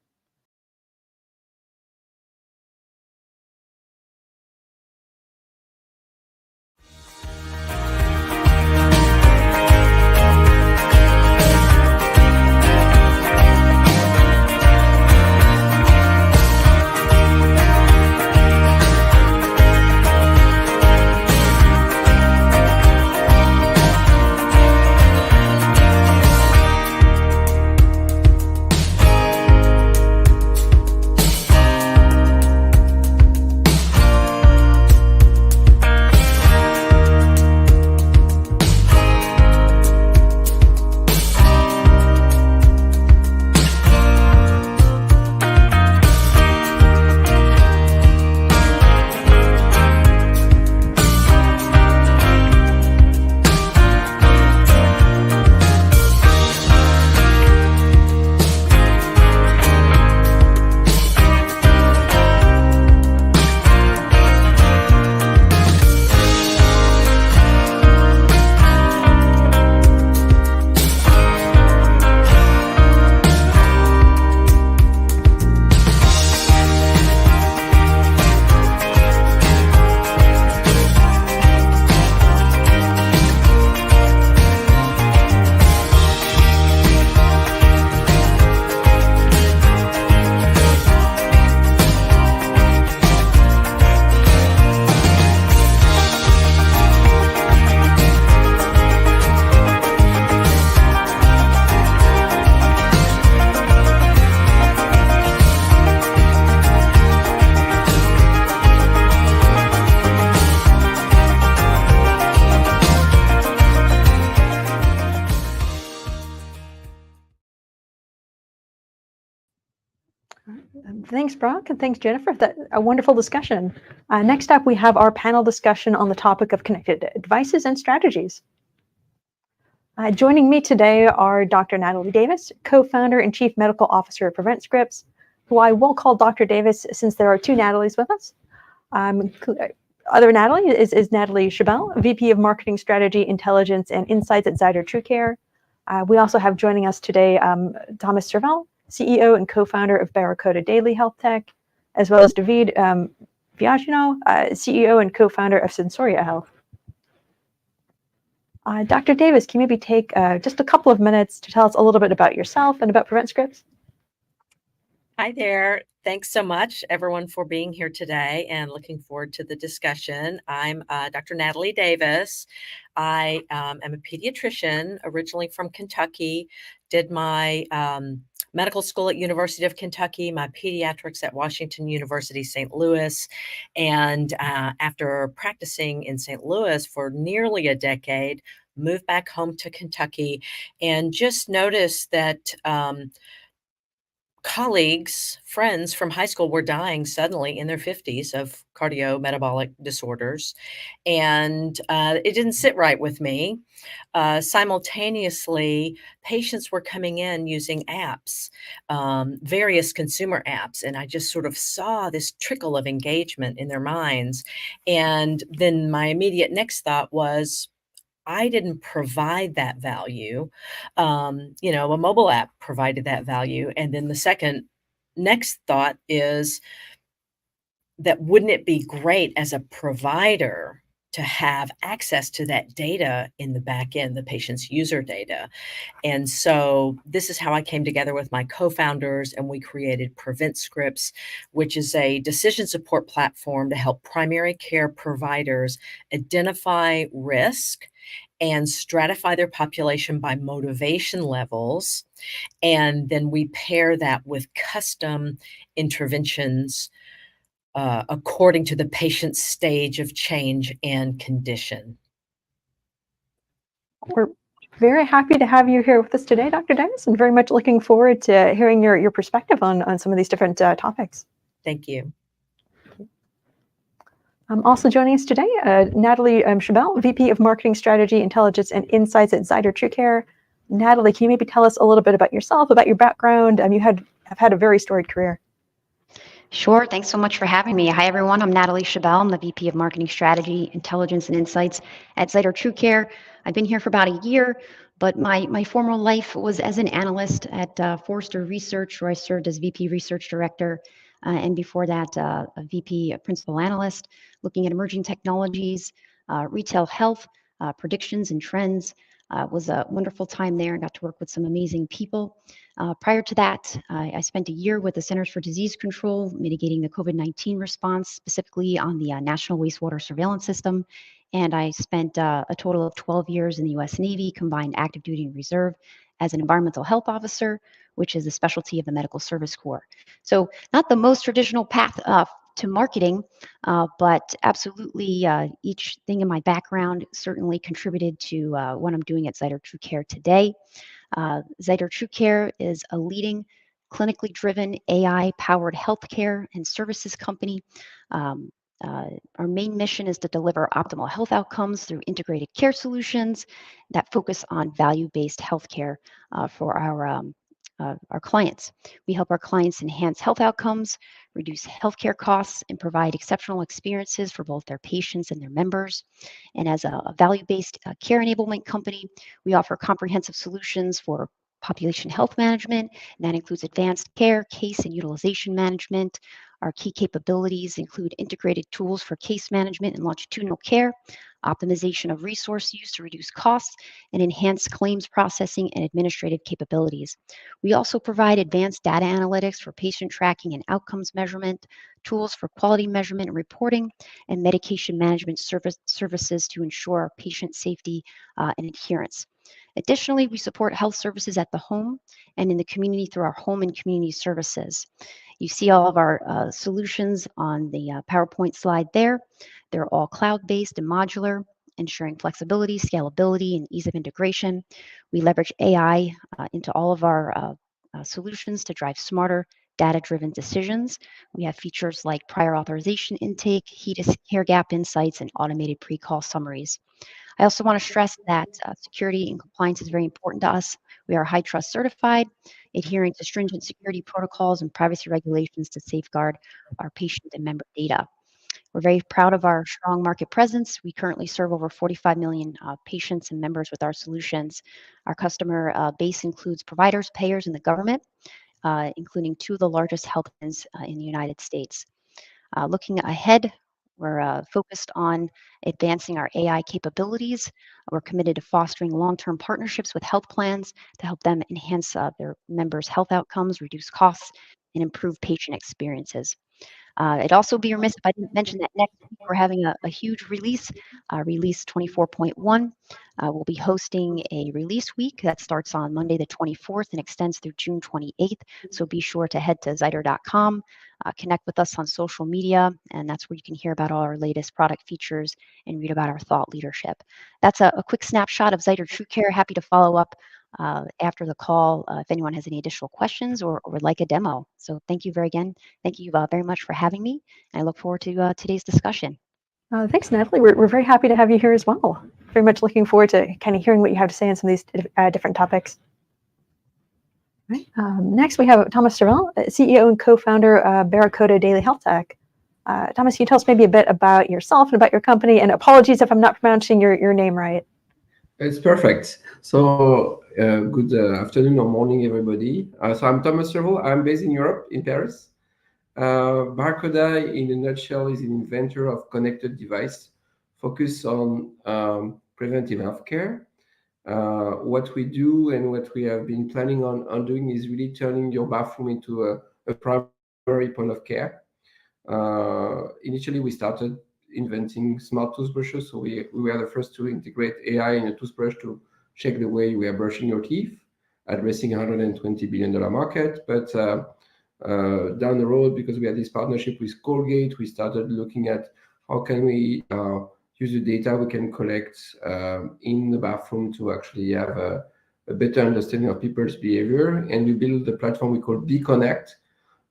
Thanks, Brock, and thanks, Jennifer, for a wonderful discussion. Next up, we have our panel discussion on the topic of connected devices and strategies. Joining me today are Dr. Natalie Davis, co-founder and chief medical officer of PreventScripts, who I will call Dr. Davis since there are two Natalies with us. Other Natalie is Natalie Chabelle, VP of Marketing Strategy, Intelligence, and Insights at Zyder TrueCare. We also have joining us today Thomas Serval, CEO and co-founder of Barracuda Daily Health Tech, as well as David Viagino, CEO and co-founder of Sensoria Health. Dr. Davis, can you maybe take just a couple of minutes to tell us a little bit about yourself and about PreventScripts? Hi there. Thanks so much, everyone, for being here today and looking forward to the discussion. I'm Dr. Natalie Davis. I am a pediatrician, originally from Kentucky, did my medical school at University of Kentucky, my pediatrics at Washington University, St. Louis. And after practicing in St. Louis for nearly a decade, moved back home to Kentucky and just noticed that colleagues, friends from high school were dying suddenly in their 50s of cardiometabolic disorders. And it didn't sit right with me. Simultaneously, patients were coming in using apps, various consumer apps. And I just sort of saw this trickle of engagement in their minds. And then my immediate next thought was, I didn't provide that value. A mobile app provided that value. And then the next thought is that wouldn't it be great as a provider to have access to that data in the back end, the patient's user data? And so this is how I came together with my co-founders, and we created PreventScripts, which is a decision support platform to help primary care providers identify risk and stratify their population by motivation levels. And then we pair that with custom interventions according to the patient's stage of change and condition. We're very happy to have you here with us today, Dr. Dimas, and very much looking forward to hearing your perspective on some of these different topics. Thank you. Also joining us today, Natalie Chabelle, VP of Marketing Strategy, Intelligence, and Insights at Zyder TrueCare. Natalie, can you maybe tell us a little bit about yourself, about your background? You have had a very storied career. Sure. Thanks so much for having me. Hi, everyone. I'm Natalie Chabelle. I'm the VP of Marketing Strategy, Intelligence, and Insights at Zyder TrueCare. I've been here for about a year, but my former life was as an analyst at Forrester Research, where I served as VP Research Director, and before that, a VP Principal Analyst, looking at emerging technologies, retail health, predictions and trends. Was a wonderful time there and got to work with some amazing people. Prior to that, I spent a year with the Centers for Disease Control, mitigating the COVID-19 response, specifically on the National Wastewater Surveillance System. And I spent a total of 12 years in the U.S. Navy, combined active duty and reserve, as an environmental health officer, which is the specialty of the Medical Service Corps. So not the most traditional path to marketing, but absolutely each thing in my background certainly contributed to what I'm doing at Zyder TrueCare today. Zyder TrueCare is a leading clinically driven AI-powered healthcare and services company. Our main mission is to deliver optimal health outcomes through integrated care solutions that focus on value-based healthcare for our clients. We help our clients enhance health outcomes, reduce healthcare costs, and provide exceptional experiences for both their patients and their members. And as a value-based care enablement company, we offer comprehensive solutions for population health management, and that includes advanced care, case and utilization management. Our key capabilities include integrated tools for case management and longitudinal care, optimization of resource use to reduce costs, and enhance claims processing and administrative capabilities. We also provide advanced data analytics for patient tracking and outcomes measurement, tools for quality measurement and reporting, and medication management services to ensure patient safety and adherence. Additionally, we support health services at the home and in the community through our home and community services. You see all of our solutions on the PowerPoint slide there. They're all cloud-based and modular, ensuring flexibility, scalability, and ease of integration. We leverage AI into all of our solutions to drive smarter, data-driven decisions. We have features like prior authorization intake, HEDIS care gap insights, and automated pre-call summaries. I also want to stress that security and compliance is very important to us. We are HITRUST certified, adhering to stringent security protocols and privacy regulations to safeguard our patient and member data. We're very proud of our strong market presence. We currently serve over 45 million patients and members with our solutions. Our customer base includes providers, payers, and the government, including two of the largest health plans in the United States. Looking ahead, we're focused on advancing our AI capabilities. We're committed to fostering long-term partnerships with health plans to help them enhance their members' health outcomes, reduce costs, and improve patient experiences. I'd also be remiss if I didn't mention that next week we're having a huge release, release 24.1. We'll be hosting a release week that starts on Monday the 24th and extends through June 28th. So be sure to head to Zyder.com, connect with us on social media, and that's where you can hear about all our latest product features and read about our thought leadership. That's a quick snapshot of Zyder TrueCare. Happy to follow up after the call if anyone has any additional questions or would like a demo. So thank you very much for having me. And I look forward to today's discussion. Thanks, Natalie. We're very happy to have you here as well. Very much looking forward to kind of hearing what you have to say on some of these different topics. Right. Next, we have Thomas Terrell, CEO and co-founder of Barracuda Daily Health Tech. Thomas, can you tell us maybe a bit about yourself and about your company? And apologies if I'm not pronouncing your name right. It's perfect. So good afternoon or morning, everybody. So I'm Thomas Terrell. I'm based in Europe, in Paris. Barracuda, in a nutshell, is an inventor of connected device focused on preventive healthcare. What we do and what we have been planning on doing is really turning your bathroom into a primary point of care. Initially, we started inventing smart toothbrushes, so we were the first to integrate AI in a toothbrush to check the way we are brushing your teeth, addressing a $120 billion market. But down the road, because we had this partnership with Colgate, we started looking at how can we use the data we can collect in the bathroom to actually have a better understanding of people's behavior. And we built the platform we call BeConnect,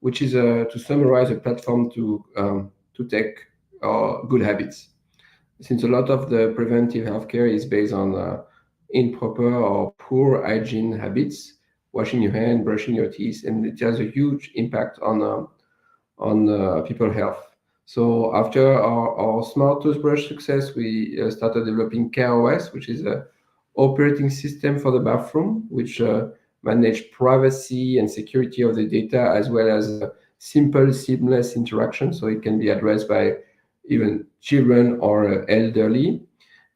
which is to summarize a platform to take good habits. Since a lot of the preventive healthcare is based on improper or poor hygiene habits, washing your hand, brushing your teeth, and it has a huge impact on people's health. So after our smart toothbrush success, we started developing CareOS, which is an operating system for the bathroom, which manage privacy and security of the data, as well as simple, seamless interaction, so it can be addressed by even children or elderly.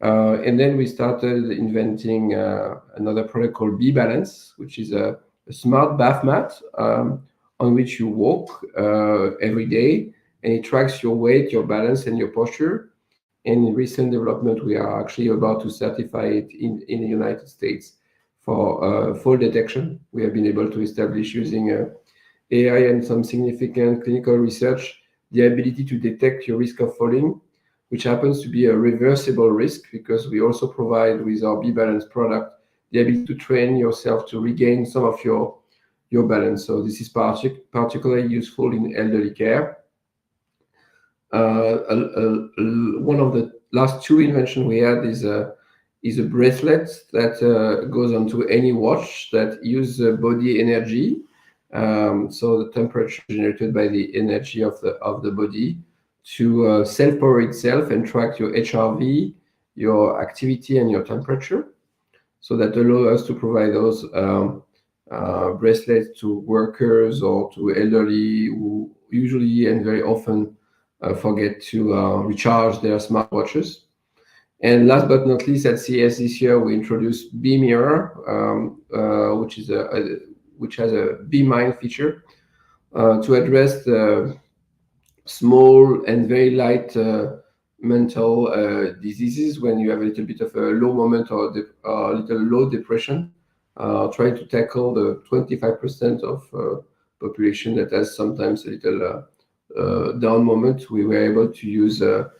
And then we started inventing another product called BeBalance, which is a smart bath mat on which you walk every day, and it tracks your weight, your balance, and your posture. And in recent development, we are actually about to certify it in the United States for fall detection. We have been able to establish, using AI and some significant clinical research, the ability to detect your risk of falling, which happens to be a reversible risk, because we also provide with our BeBalance product the ability to train yourself to regain some of your balance. So this is particularly useful in elderly care. One of the last two inventions we had is a bracelet that goes onto any watch that uses body energy. So the temperature generated by the energy of the body to self-power itself and track your HRV, your activity, and your temperature. So that allows us to provide those bracelets to workers or to elderly who usually and very often forget to recharge their smartwatches. And last but not least, at CES this year, we introduced BeMirror, which has a BeMind feature to address the small and very light mental diseases when you have a little bit of a low moment or a little low depression. Trying to tackle the 25% of population that has sometimes a little down moment. We were able to use a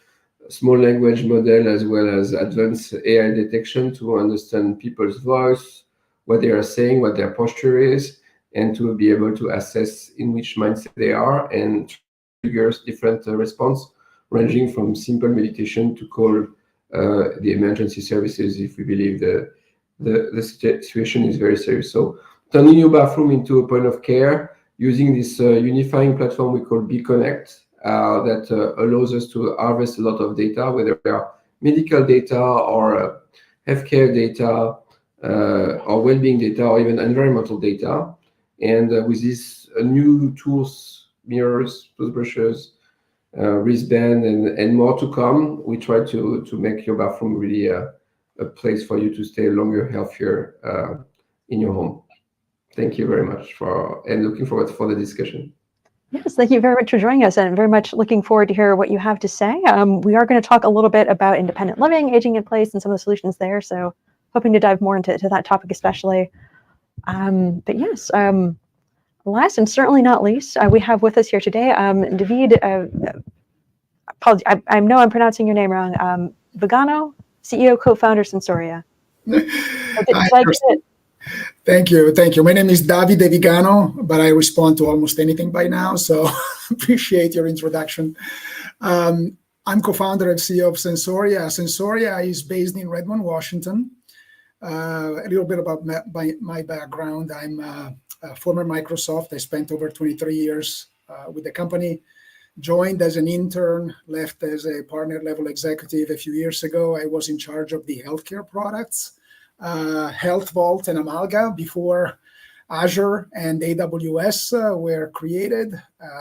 small language model as well as advanced AI detection to understand people's voice, what they are saying, what their posture is, and to be able to assess in which mindset they are, and triggers different response, ranging from simple meditation to call the emergency services if we believe the situation is very serious. So turning your bathroom into a point of care using this unifying platform we call BeConnect that allows us to harvest a lot of data, whether they are medical data or healthcare data or well-being data or even environmental data. And with these new tools, mirrors, toothbrushes, wristband, and more to come, we try to make your bathroom really a place for you to stay longer, healthier in your home. Thank you very much and looking forward for the discussion. Yes, thank you very much for joining us, and very much looking forward to hear what you have to say. We are going to talk a little bit about independent living, aging in place, and some of the solutions there. So hoping to dive more into that topic especially. But yes, last and certainly not least, we have with us here today David, apologies, I know I'm pronouncing your name wrong, Vigano, CEO, co-founder, Sensoria. Thank you. My name is Davide Vigano, but I respond to almost anything by now, so appreciate your introduction. I'm co-founder and CEO of Sensoria. Sensoria is based in Redmond, Washington. A little bit about my background. I'm a former Microsoft. I spent over 23 years with the company. Joined as an intern, left as a partner level executive a few years ago. I was in charge of the healthcare products, Health Vault and Amalga, before Azure and AWS were created.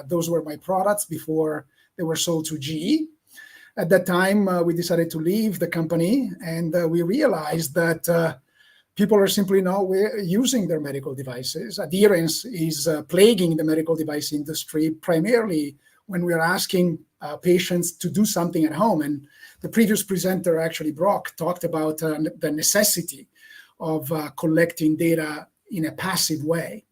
Those were my products before they were sold to GE. At that time, we decided to leave the company, and we realized that people are simply not using their medical devices. Adherence is plaguing the medical device industry, primarily when we're asking patients to do something at home. And the previous presenter, actually Brock, talked about the necessity of collecting data in a passive way.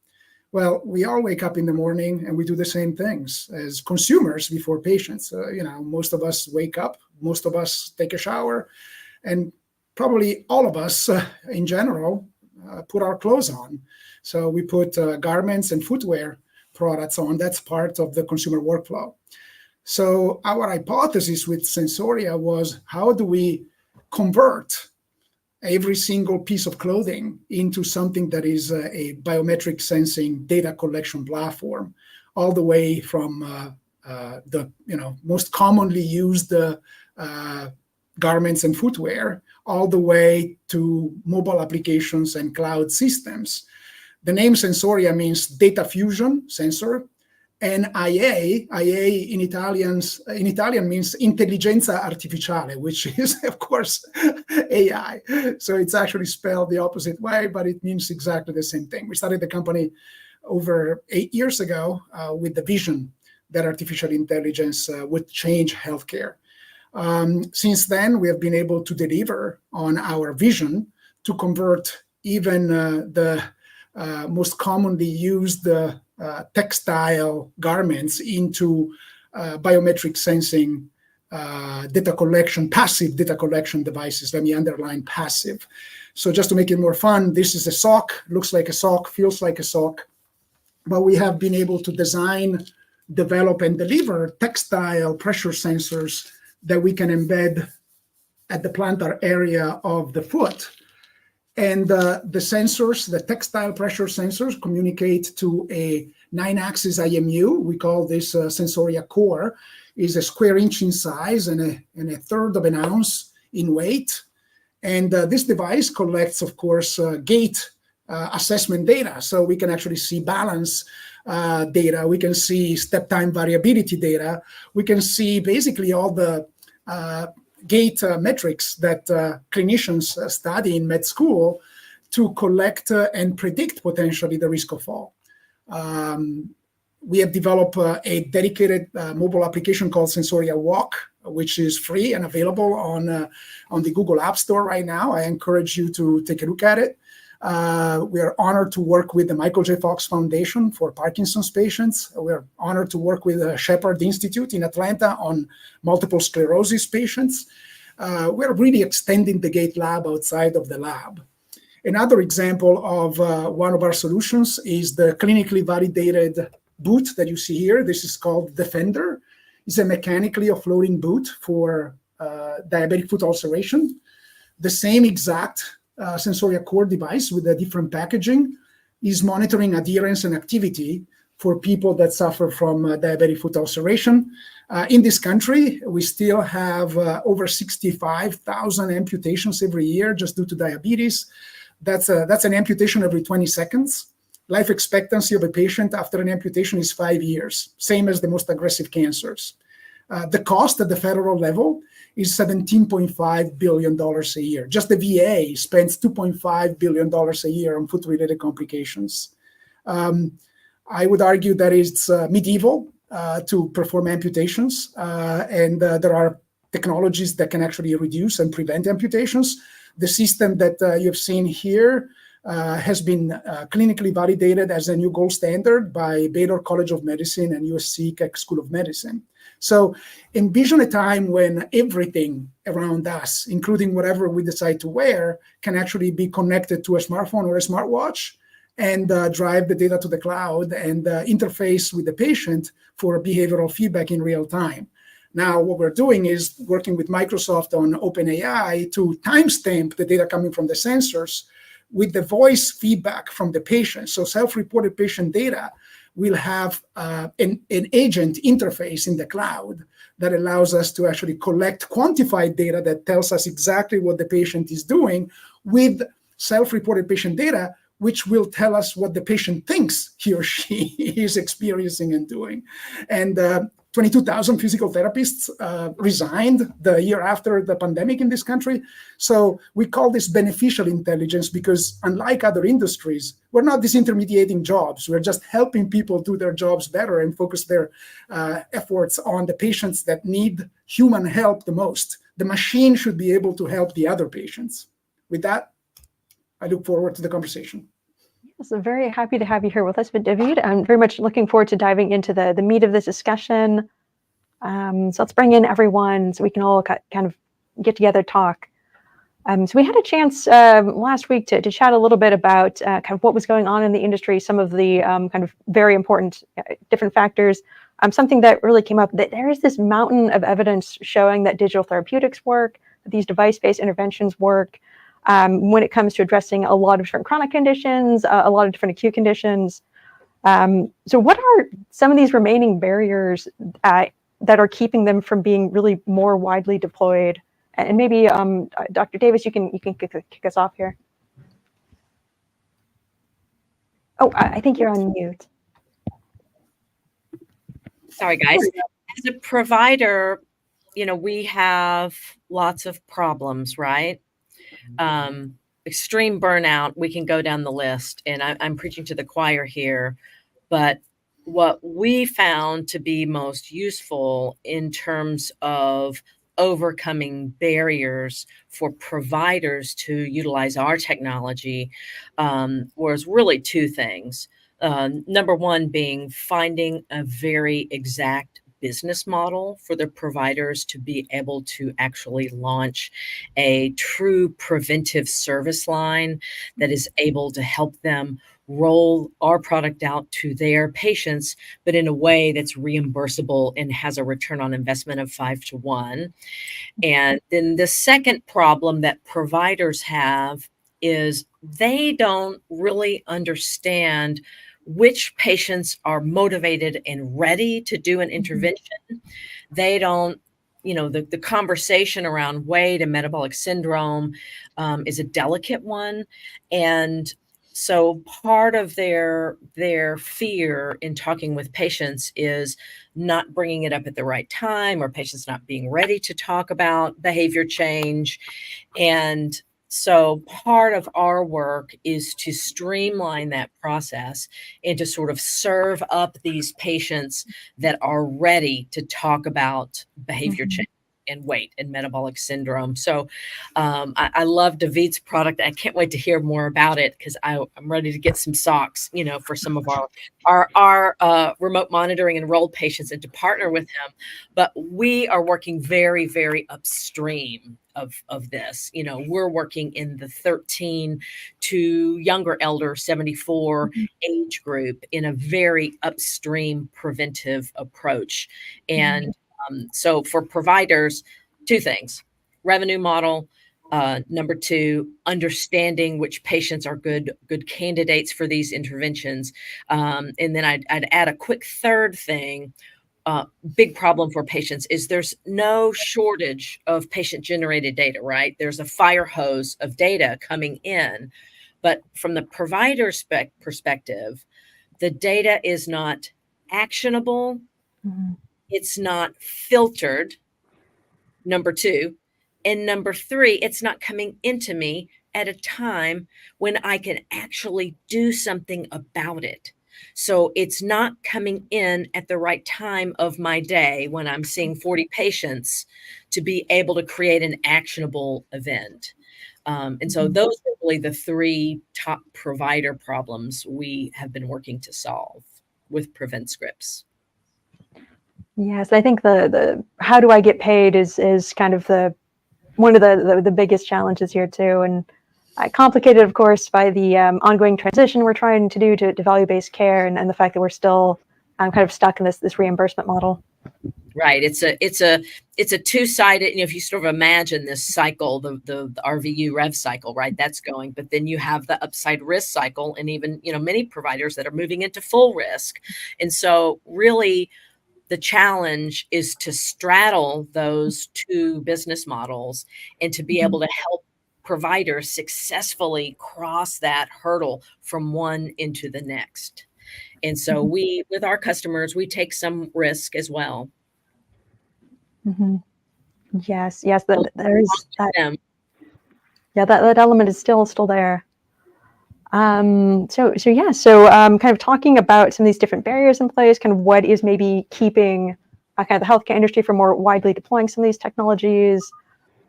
Well, we all wake up in the morning and we do the same things as consumers before patients. Most of us wake up, most of us take a shower, and probably all of us in general put our clothes on. So we put garments and footwear products on. That's part of the consumer workflow. So our hypothesis with Sensoria was, how do we convert every single piece of clothing into something that is a biometric sensing data collection platform, all the way from the most commonly used garments and footwear, all the way to mobile applications and cloud systems. The name Sensoria means data fusion, sensor, and IA in Italian means intelligenza artificiale, which is, of course, AI. So it's actually spelled the opposite way, but it means exactly the same thing. We started the company over 8 years ago with the vision that artificial intelligence would change healthcare. Since then, we have been able to deliver on our vision to convert even the most commonly used textile garments into biometric sensing data collection, passive data collection devices. Let me underline passive. So just to make it more fun, this is a sock, looks like a sock, feels like a sock, but we have been able to design, develop, and deliver textile pressure sensors that we can embed at the plantar area of the foot. And the sensors, the textile pressure sensors, communicate to a 9-axis IMU. We call this Sensoria Core. Is a square inch in size and a third of an ounce in weight. And this device collects, of course, gait assessment data. So we can actually see balance data. We can see step time variability data. We can see basically all the gait metrics that clinicians study in med school to collect and predict potentially the risk of fall. We have developed a dedicated mobile application called Sensoria Walk, which is free and available on the Google App Store right now. I encourage you to take a look at it. We are honored to work with the Michael J. Fox Foundation for Parkinson's patients. We are honored to work with the Shepherd Institute in Atlanta on multiple sclerosis patients. We're really extending the Gait Lab outside of the lab. Another example of one of our solutions is the clinically validated boot that you see here. This is called Defender. It's a mechanically offloading boot for diabetic foot ulceration. The same exact Sensoria Core device with a different packaging is monitoring adherence and activity for people that suffer from diabetic foot ulceration. In this country, we still have over 65,000 amputations every year just due to diabetes. That's an amputation every 20 seconds. Life expectancy of a patient after an amputation is 5 years, same as the most aggressive cancers. The cost at the federal level is $17.5 billion a year. Just the VA spends $2.5 billion a year on foot-related complications. I would argue that it's medieval to perform amputations, and there are technologies that can actually reduce and prevent amputations. The system that you have seen here has been clinically validated as a new gold standard by Baylor College of Medicine and USC Keck School of Medicine. So envision a time when everything around us, including whatever we decide to wear, can actually be connected to a smartphone or a smartwatch and drive the data to the cloud and interface with the patient for behavioral feedback in real time. Now, what we're doing is working with Microsoft on OpenAI to timestamp the data coming from the sensors with the voice feedback from the patient. So self-reported patient data will have an agent interface in the cloud that allows us to actually collect quantified data that tells us exactly what the patient is doing with self-reported patient data, which will tell us what the patient thinks he or she is experiencing and doing. And 22,000 physical therapists resigned the year after the pandemic in this country. So we call this beneficial intelligence because unlike other industries, we're not disintermediating jobs. We're just helping people do their jobs better and focus their efforts on the patients that need human help the most. The machine should be able to help the other patients. With that, I look forward to the conversation. So very happy to have you here with us, but David, I'm very much looking forward to diving into the meat of this discussion. So let's bring in everyone so we can all kind of get together, talk. So we had a chance last week to chat a little bit about kind of what was going on in the industry, some of the kind of very important different factors. Something that really came up, that there is this mountain of evidence showing that digital therapeutics work, that these device-based interventions work when it comes to addressing a lot of different chronic conditions, a lot of different acute conditions. So what are some of these remaining barriers that are keeping them from being really more widely deployed? And maybe Dr. Davis, you can kick us off here. Oh, I think you're on mute. Sorry, guys. As a provider, we have lots of problems, right? Extreme burnout, we can go down the list, and I'm preaching to the choir here, but what we found to be most useful in terms of overcoming barriers for providers to utilize our technology was really two things. Number one being finding a very exact business model for the providers to be able to actually launch a true preventive service line that is able to help them roll our product out to their patients, but in a way that's reimbursable and has a return on investment of 5 to 1. And then the second problem that providers have is they don't really understand which patients are motivated and ready to do an intervention. They don't, the conversation around weight and metabolic syndrome is a delicate one. And so part of their fear in talking with patients is not bringing it up at the right time, or patients not being ready to talk about behavior change. And so part of our work is to streamline that process and to sort of serve up these patients that are ready to talk about behavior change and weight and metabolic syndrome. So I love David's product. I can't wait to hear more about it, because I'm ready to get some socks, for some of our remote monitoring enrolled patients, and to partner with him. But we are working very, very upstream of this. We're working in the 13 to younger elder 74 age group in a very upstream preventive approach. And so for providers, two things: revenue model. Number two, understanding which patients are good candidates for these interventions. And then I'd add a quick third thing. Big problem for patients is there's no shortage of patient-generated data, right? There's a fire hose of data coming in. But from the provider's perspective, the data is not actionable. It's not filtered, number two. And number three, it's not coming into me at a time when I can actually do something about it. So it's not coming in at the right time of my day when I'm seeing 40 patients to be able to create an actionable event. And so those are really the three top provider problems we have been working to solve with PreventScripts. Yes, I think the how do I get paid is kind of one of the biggest challenges here too, and complicated, of course, by the ongoing transition we're trying to do to value-based care, and the fact that we're still kind of stuck in this reimbursement model. Right. It's a two-sided, if you sort of imagine this cycle, the RVU rev cycle, right? That's going, but then you have the upside risk cycle, and even, many providers that are moving into full risk. And so really the challenge is to straddle those two business models and to be able to help providers successfully cross that hurdle from one into the next. And so with our customers, we take some risk as well. Yes, there is that. Yeah, that element is still there. So kind of talking about some of these different barriers in place, kind of what is maybe keeping kind of the healthcare industry from more widely deploying some of these technologies.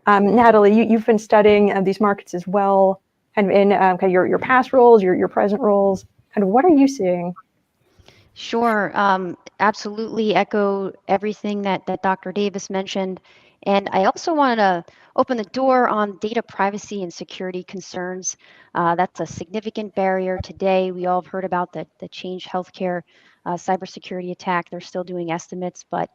Natalie, you've been studying these markets as well. kind of in kind of your past roles, your present roles? Kind of what are you seeing? Sure. Absolutely echo everything that Dr. Davis mentioned. And I also wanted to open the door on data privacy and security concerns. That's a significant barrier today. We all have heard about the Change Healthcare cybersecurity attack. They're still doing estimates, but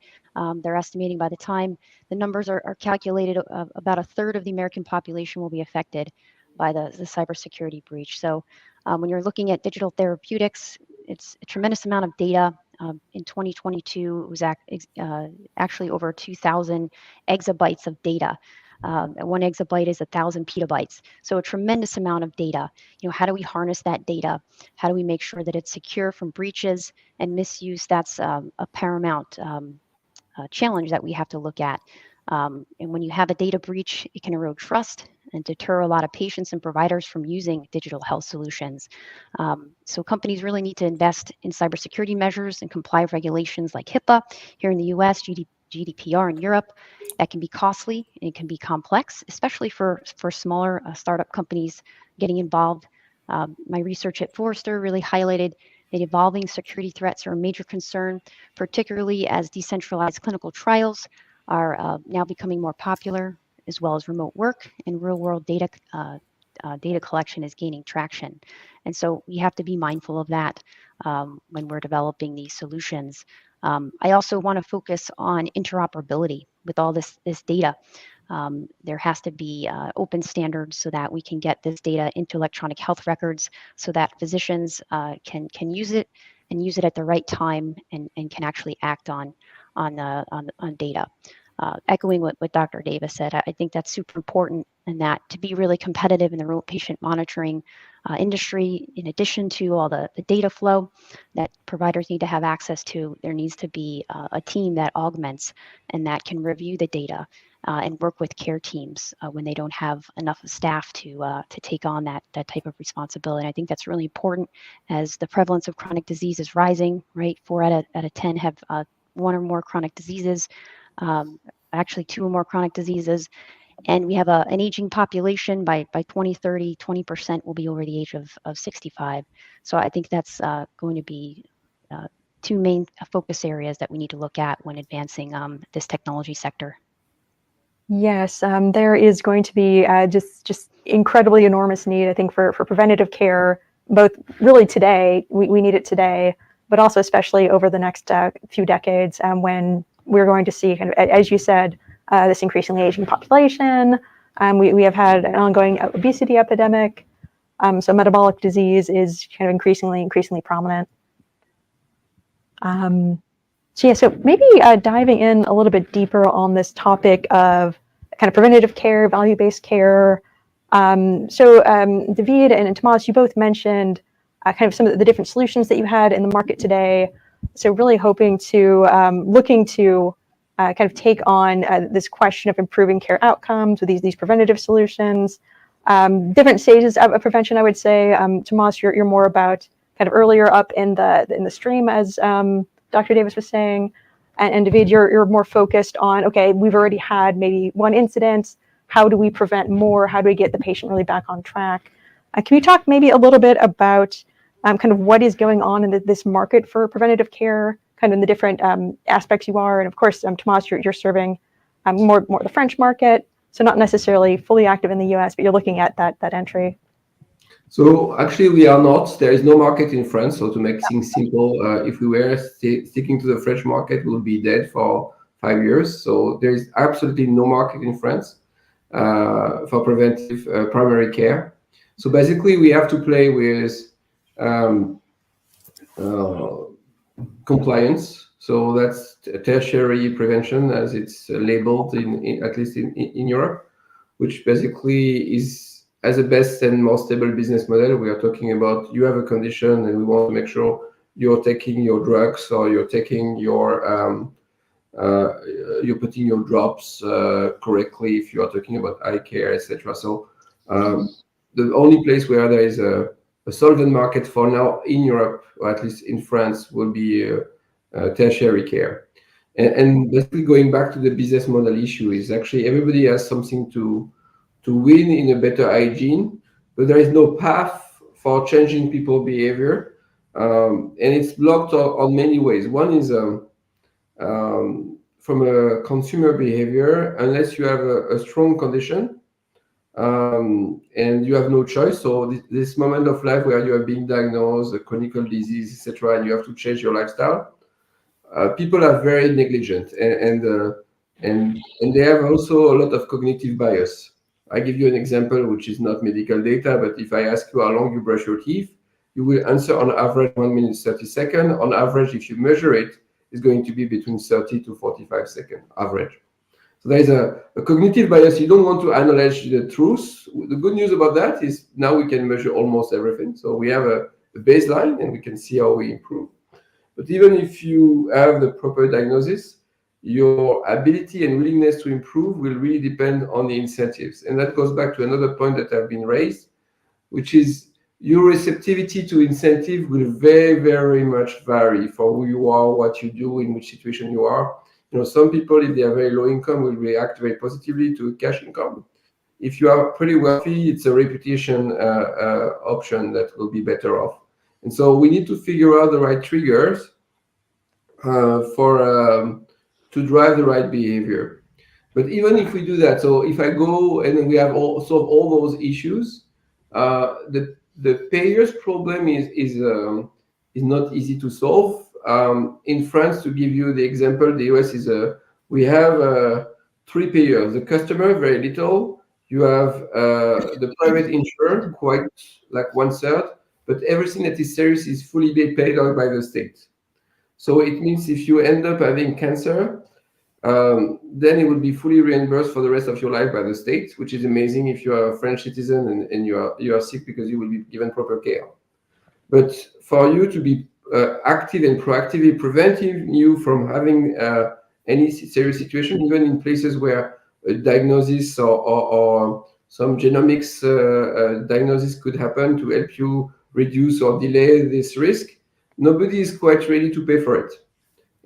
they're estimating by the time the numbers are calculated, about a third of the American population will be affected by the cybersecurity breach. So when you're looking at digital therapeutics, it's a tremendous amount of data. In 2022, it was actually over 2,000 exabytes of data. 1 exabyte is 1,000 petabytes. So a tremendous amount of data. How do we harness that data? How do we make sure that it's secure from breaches and misuse? That's a paramount challenge that we have to look at. And when you have a data breach, it can erode trust and deter a lot of patients and providers from using digital health solutions. So companies really need to invest in cybersecurity measures and comply with regulations like HIPAA here in the US, GDPR in Europe. That can be costly and it can be complex, especially for smaller startup companies getting involved. My research at Forrester really highlighted that evolving security threats are a major concern, particularly as decentralized clinical trials are now becoming more popular, as well as remote work and real-world data collection is gaining traction. And so we have to be mindful of that when we're developing these solutions. I also want to focus on interoperability with all this data. There has to be open standards so that we can get this data into electronic health records so that physicians can use it and use it at the right time and can actually act on data. Echoing what Dr. Davis said, I think that's super important, and that to be really competitive in the remote patient monitoring industry, in addition to all the data flow that providers need to have access to, there needs to be a team that augments and that can review the data and work with care teams when they don't have enough staff to take on that type of responsibility. And I think that's really important as the prevalence of chronic disease is rising, right? 4 out of 10 have 1 or more chronic diseases. Actually 2 or more chronic diseases, and we have an aging population. By 2030, 20% will be over the age of 65. So I think that's going to be 2 main focus areas that we need to look at when advancing this technology sector. Yes, there is going to be just incredibly enormous need, I think, for preventative care, both really today, we need it today, but also especially over the next few decades when we're going to see, kind of, as you said, this increasingly aging population. We have had an ongoing obesity epidemic. So metabolic disease is kind of increasingly prominent. So maybe diving in a little bit deeper on this topic of kind of preventative care, value-based care. David and Tomas, you both mentioned kind of some of the different solutions that you had in the market today. So really hoping to, looking to kind of take on this question of improving care outcomes with these preventative solutions. Different stages of prevention, I would say. Tomas, you're more about kind of earlier up in the stream, as Dr. Davis was saying, and David, you're more focused on, okay, we've already had maybe 1 incident. How do we prevent more? How do we get the patient really back on track? Can you talk maybe a little bit about kind of what is going on in this market for preventative care, kind of in the different aspects you are? And of course, Tomas, you're serving more the French market, so not necessarily fully active in the US, but you're looking at that entry. So actually we are not. There is no market in France. So to make things simple, if we were sticking to the French market, we would be dead for 5 years. So there is absolutely no market in France for preventive primary care. So basically we have to play with compliance. So that's tertiary prevention, as it's labeled in at least in Europe, which basically is as a best and most stable business model. We are talking about, you have a condition and we want to make sure you're taking your drugs, or you're taking your you're putting your drops correctly if you are talking about eye care, etc. So the only place where there is a solvent market for now in Europe, or at least in France, will be tertiary care. And basically going back to the business model issue, is actually everybody has something to win in a better hygiene, but there is no path for changing people's behavior. And it's blocked on many ways. One is from a consumer behavior, unless you have a strong condition and you have no choice. So this moment of life where you are being diagnosed, a chronic disease, etc., and you have to change your lifestyle, people are very negligent, and they have also a lot of cognitive bias. I give you an example, which is not medical data, but if I ask you how long you brush your teeth, you will answer on average 1 minute 30 seconds. On average, if you measure it, it's going to be between 30 to 45 seconds average. So there is a cognitive bias. You don't want to acknowledge the truth. The good news about that is now we can measure almost everything. So we have a baseline and we can see how we improve. But even if you have the proper diagnosis, your ability and willingness to improve will really depend on the incentives. And that goes back to another point that have been raised, which is your receptivity to incentive will very, very much vary for who you are, what you do, in which situation you are. Some people, if they are very low income, will react very positively to cash income. If you are pretty wealthy, it's a reputation option that will be better off. And so we need to figure out the right triggers to drive the right behavior. But even if we do that, so if I go and we have all those issues, the payers problem is not easy to solve. In France, to give you the example, the US we have 3 payers. The customer, very little. You have the private insurer, quite like 1/3, but everything that is serious is fully paid out by the state. So it means if you end up having cancer, then it will be fully reimbursed for the rest of your life by the state, which is amazing if you are a French citizen and you are sick, because you will be given proper care. But for you to be active and proactively preventing you from having any serious situation, even in places where a diagnosis or some genomics diagnosis could happen to help you reduce or delay this risk, nobody is quite ready to pay for it.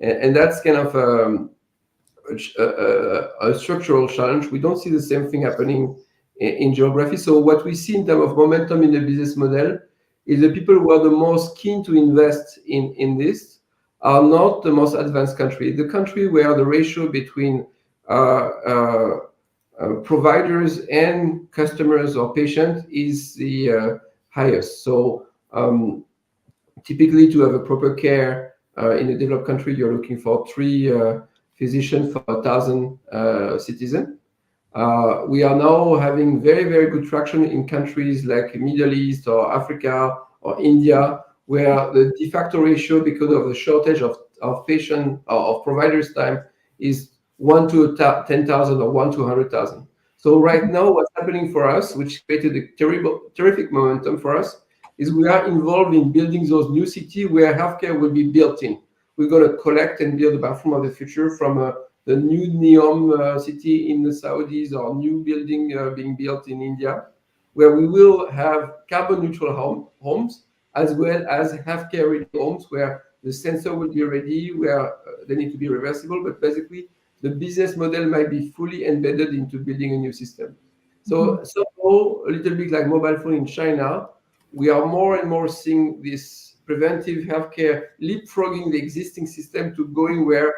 And that's kind of a structural challenge. We don't see the same thing happening in geography. So what we see in terms of momentum in the business model is the people who are the most keen to invest in this are not the most advanced country. The country where the ratio between providers and customers or patients is the highest. So typically, to have a proper care in a developed country, you're looking for 3 physicians for 1,000 citizens. We are now having very, very good traction in countries like Middle East or Africa or India, where the de facto ratio, because of the shortage of patient or of providers' time, is 1 to 10,000 or 1 to 100,000. So right now, what's happening for us, which created a terrific momentum for us, is we are involved in building those new cities where healthcare will be built in. We're going to collect and build the bathroom of the future from the new NEOM city in the Saudis, or new building being built in India, where we will have carbon neutral homes, as well as healthcare ready homes where the sensor will be ready, where they need to be reversible, but basically the business model might be fully embedded into building a new system. So somehow, a little bit like mobile phone in China, we are more and more seeing this preventive healthcare leapfrogging the existing system to going where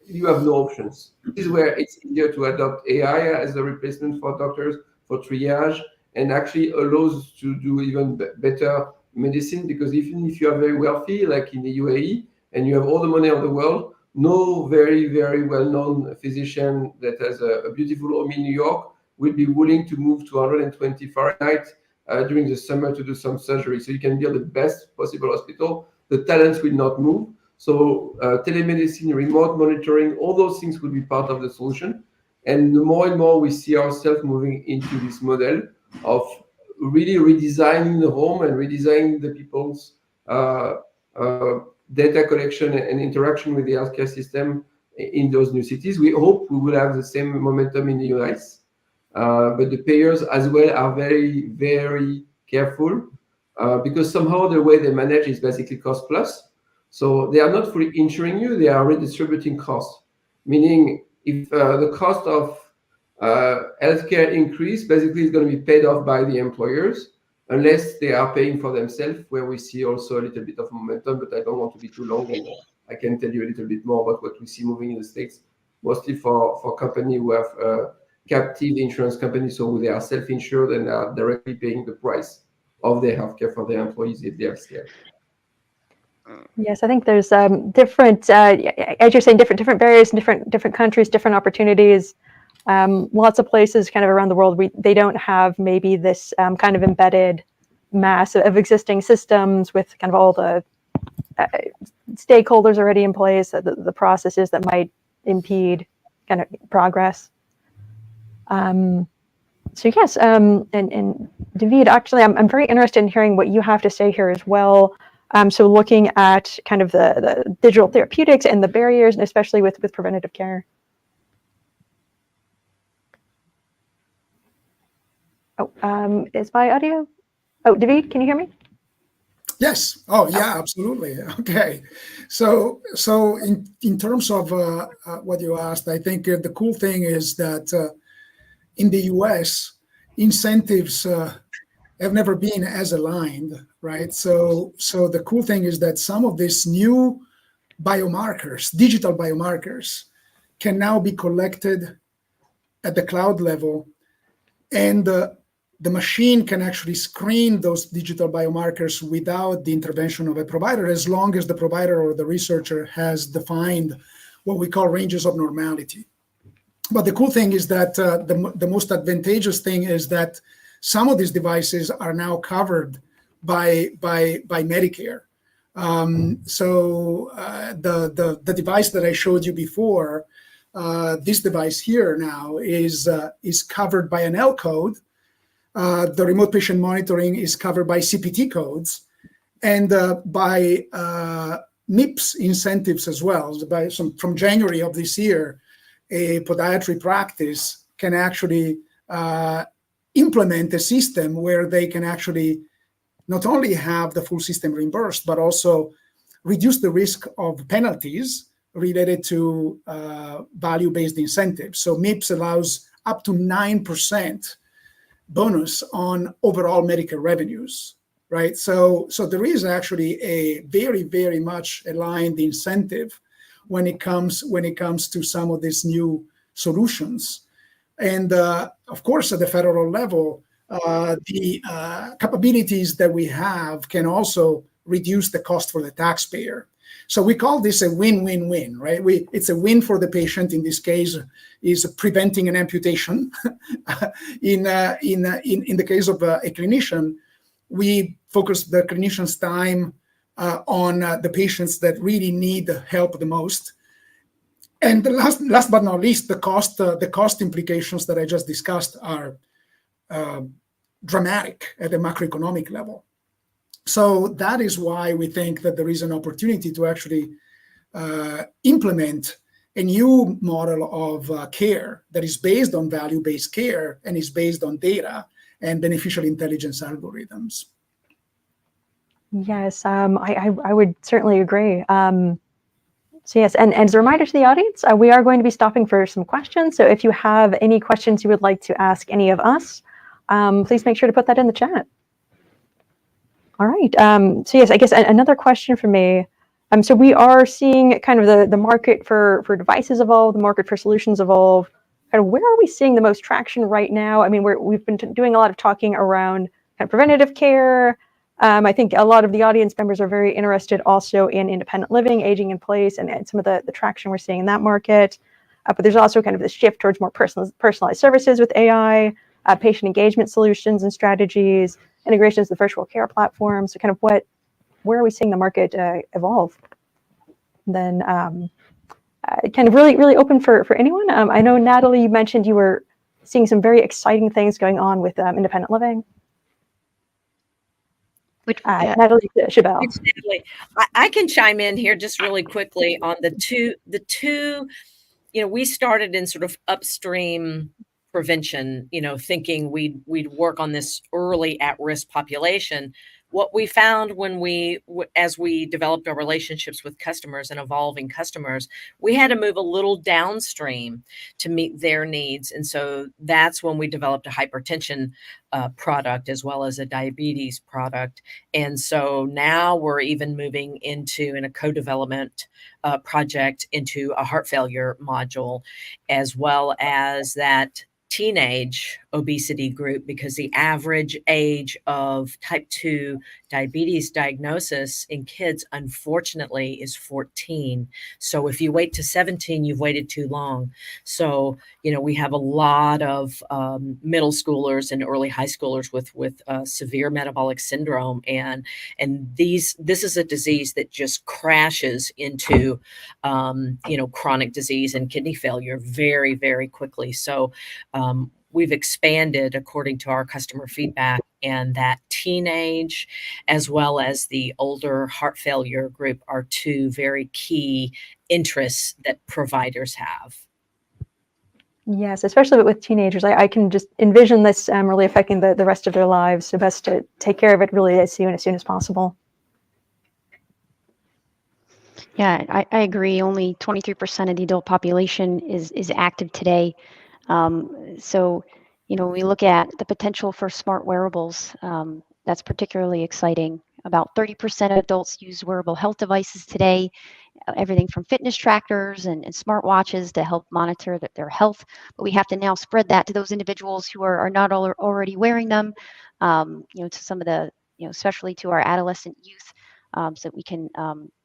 you have no options. This is where it's easier to adopt AI as a replacement for doctors for triage, and actually allows to do even better medicine, because even if you are very wealthy, like in the UAE, and you have all the money of the world, no very, very well-known physician that has a beautiful home in New York will be willing to move to 120 Fahrenheit during the summer to do some surgery. So you can build the best possible hospital. The talents will not move. So telemedicine, remote monitoring, all those things will be part of the solution. And the more and more we see ourselves moving into this model of really redesigning the home and redesigning the people's data collection and interaction with the healthcare system in those new cities. We hope we will have the same momentum in the US. But the payers as well are very, very careful because somehow the way they manage is basically cost plus. So they are not fully insuring you, they are redistributing costs. Meaning if the cost of healthcare increase basically is going to be paid off by the employers, unless they are paying for themselves, where we see also a little bit of momentum, but I don't want to be too long, and I can tell you a little bit more about what we see moving in the States, mostly for companies who have captive insurance companies, so they are self-insured and are directly paying the price of their healthcare for their employees if they are scared. Yes, I think there's different, as you're saying, different barriers in different countries, different opportunities. Lots of places kind of around the world, they don't have maybe this kind of embedded mass of existing systems with kind of all the stakeholders already in place, the processes that might impede kind of progress. So yes, and David, actually, I'm very interested in hearing what you have to say here as well. So looking at kind of the digital therapeutics and the barriers, and especially with preventative care. Oh, is my audio? Oh, David, can you hear me? Yes. Oh, yeah, absolutely. Okay. So in terms of what you asked, I think the cool thing is that in the US, incentives have never been as aligned, right? So the cool thing is that some of these new biomarkers, digital biomarkers, can now be collected at the cloud level, and the machine can actually screen those digital biomarkers without the intervention of a provider, as long as the provider or the researcher has defined what we call ranges of normality. But the cool thing is that the most advantageous thing is that some of these devices are now covered by Medicare. So the device that I showed you before, this device here now is covered by an L code. The remote patient monitoring is covered by CPT codes and by MIPS incentives as well. From January of this year, a podiatry practice can actually implement a system where they can actually not only have the full system reimbursed, but also reduce the risk of penalties related to value-based incentives. So MIPS allows up to 9% bonus on overall Medicare revenues, right? So there is actually a very, very much aligned incentive when it comes to some of these new solutions. And of course, at the federal level, the capabilities that we have can also reduce the cost for the taxpayer. So we call this a win-win-win, right? It's a win for the patient. In this case, is preventing an amputation. In the case of a clinician, we focus the clinician's time on the patients that really need help the most. And the last but not least, the cost implications that I just discussed are dramatic at the macroeconomic level. So that is why we think that there is an opportunity to actually implement a new model of care that is based on value-based care and is based on data and beneficial intelligence algorithms. Yes, I would certainly agree. So yes, and as a reminder to the audience, we are going to be stopping for some questions. So if you have any questions you would like to ask any of us, please make sure to put that in the chat. All right. So yes, I guess another question for me. So we are seeing kind of the market for devices evolve, the market for solutions evolve. Kind of where are we seeing the most traction right now? I mean, we've been doing a lot of talking around kind of preventative care. I think a lot of the audience members are very interested also in independent living, aging in place, and some of the traction we're seeing in that market. But there's also kind of this shift towards more personalized services with AI, patient engagement solutions and strategies, integrations with virtual care platforms. So kind of where are we seeing the market evolve? And then kind of really open for anyone. I know, Natalie, you mentioned you were seeing some very exciting things going on with independent living. Natalie Chabelle. Thanks, Natalie. I can chime in here just really quickly on the two, we started in sort of upstream prevention, thinking we'd work on this early at-risk population. what we found when as we developed our relationships with customers and evolving customers, we had to move a little downstream to meet their needs. And so that's when we developed a hypertension product as well as a diabetes product. And so now we're even moving into, in a co-development project, into a heart failure module, as well as that teenage obesity group, because the average age of type 2 diabetes diagnosis in kids, unfortunately, is 14. So if you wait to 17, you've waited too long. So, we have a lot of middle schoolers and early high schoolers with severe metabolic syndrome. And this is a disease that just crashes into, chronic disease and kidney failure very, very quickly. So, we've expanded according to our customer feedback, and that teenage as well as the older heart failure group are two very key interests that providers have. Yes, especially with teenagers. I can just envision this really affecting the rest of their lives. So best to take care of it really as soon as possible. Yeah, I agree. Only 23% of the adult population is active today. So, when we look at the potential for smart wearables, that's particularly exciting. About 30% of adults use wearable health devices today, everything from fitness trackers and smartwatches to help monitor their health. But we have to now spread that to those individuals who are not already wearing them, to some of the, especially to our adolescent youth, so that we can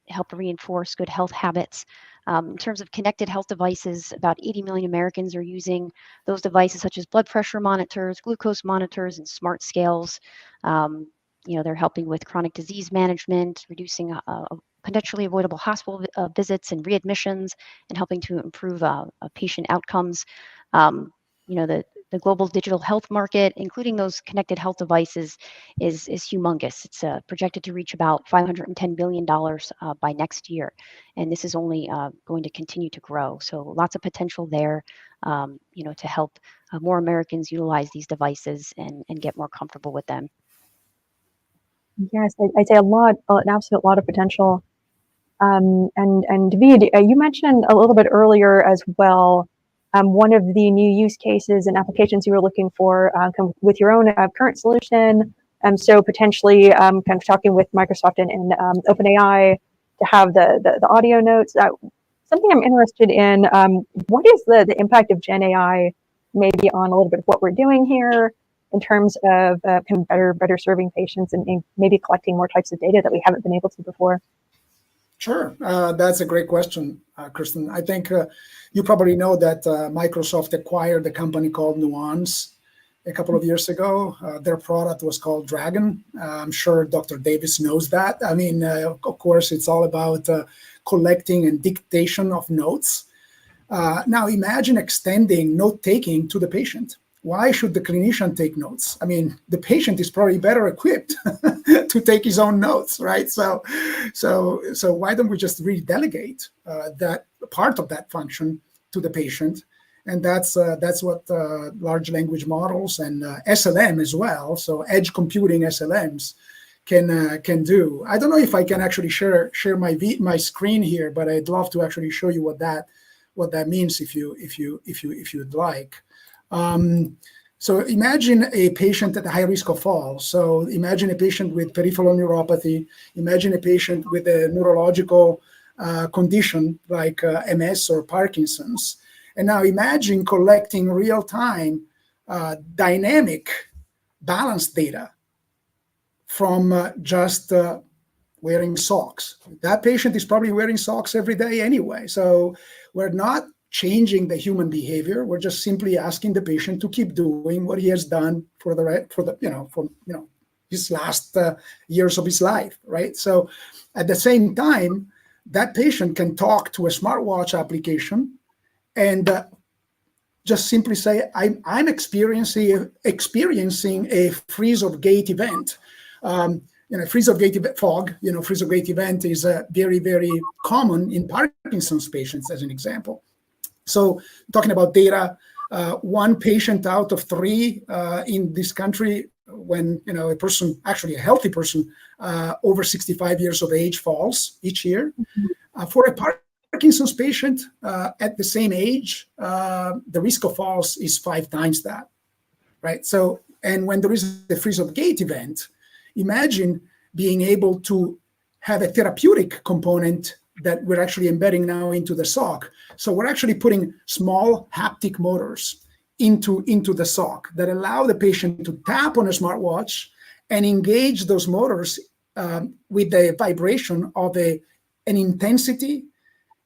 help reinforce good health habits. In terms of connected health devices, about 80 million Americans are using those devices, such as blood pressure monitors, glucose monitors, and smart scales. They're helping with chronic disease management, reducing potentially avoidable hospital visits and readmissions, and helping to improve patient outcomes. The global digital health market, including those connected health devices, is humongous. It's projected to reach about $510 billion by next year. And this is only going to continue to grow. So lots of potential there, to help more Americans utilize these devices and get more comfortable with them. Yes, I'd say an absolute lot of potential. And David, you mentioned a little bit earlier as well, one of the new use cases and applications you were looking for with your own current solution. So potentially kind of talking with Microsoft and OpenAI to have the audio notes. Something I'm interested in, what is the impact of Gen AI maybe on a little bit of what we're doing here in terms of kind of better serving patients and maybe collecting more types of data that we haven't been able to before? Sure. That's a great question, Kristen. I think you probably know that Microsoft acquired a company called Nuance a couple of years ago. Their product was called Dragon. I'm sure Dr. Davis knows that. I mean, of course, it's all about collecting and dictation of notes. Now, imagine extending note-taking to the patient. Why should the clinician take notes? I mean, the patient is probably better equipped to take his own notes, right? So why don't we just redelegate that part of that function to the patient? And that's what large language models and SLM as well, so edge computing SLMs can do. I don't know if I can actually share my screen here, but I'd love to actually show you what that means if you'd like. So imagine a patient at a high risk of fall. So imagine a patient with peripheral neuropathy. Imagine a patient with a neurological condition like MS or Parkinson's. And now imagine collecting real-time dynamic balance data from just wearing socks. That patient is probably wearing socks every day anyway. So we're not changing the human behavior. We're just simply asking the patient to keep doing what he has done for his last years of his life, right? So at the same time, that patient can talk to a smartwatch application and just simply say, I'm experiencing a freeze of gait event. Freeze of gait fog. Freeze of gait event is very, very common in Parkinson's patients, as an example. So talking about data, one patient out of three in this country when a person, actually a healthy person over 65 years of age, falls each year. For a Parkinson's patient at the same age, the risk of falls is 5 times that, right? So, and when there is a freeze of gait event, imagine being able to have a therapeutic component that we're actually embedding now into the sock. So we're actually putting small haptic motors into the sock that allow the patient to tap on a smartwatch and engage those motors with the vibration of an intensity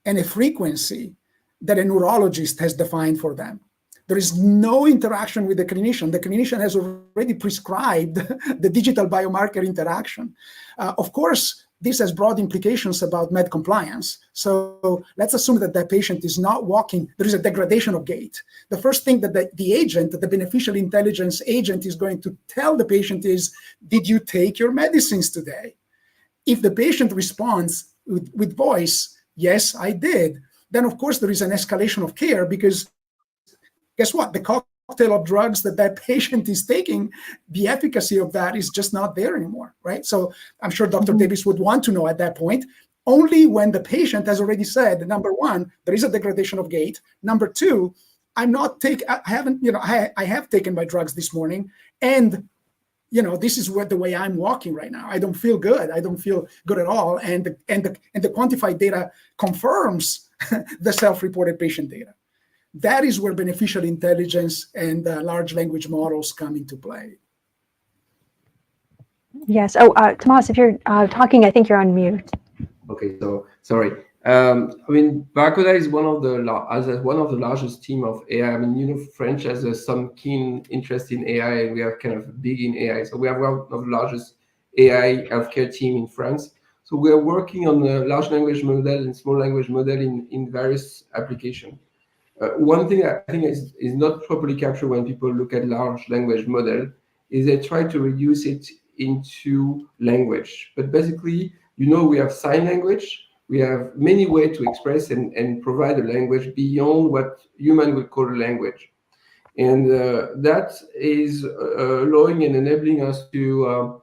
and a frequency that a neurologist has defined for them. There is no interaction with the clinician. The clinician has already prescribed the digital biomarker interaction. Of course, this has broad implications about med compliance. So let's assume that that patient is not walking. There is a degradation of gait. The first thing that the agent, the beneficial intelligence agent, is going to tell the patient is, did you take your medicines today? If the patient responds with voice, yes, I did, then of course there is an escalation of care, because guess what? The cocktail of drugs that patient is taking, the efficacy of that is just not there anymore, right? So I'm sure Dr. Davis would want to know at that point, only when the patient has already said, number one, there is a degradation of gait. Number two, I have taken my drugs this morning, and this is the way I'm walking right now. I don't feel good. I don't feel good at all. And the quantified data confirms the self-reported patient data. That is where beneficial intelligence and large language models come into play. Yes. Oh, Tomas, if you're talking, I think you're on mute. Okay, so sorry. Barracuda is one of the largest team of AI. French has some keen interest in AI, and we are kind of big in AI. So we have one of the largest AI healthcare team in France. So we are working on the large language model and small language model in various applications. One thing I think is not properly captured when people look at large language model is they try to reduce it into language. But basically, we have sign language. We have many ways to express and provide a language beyond what human would call a language. And that is allowing and enabling us to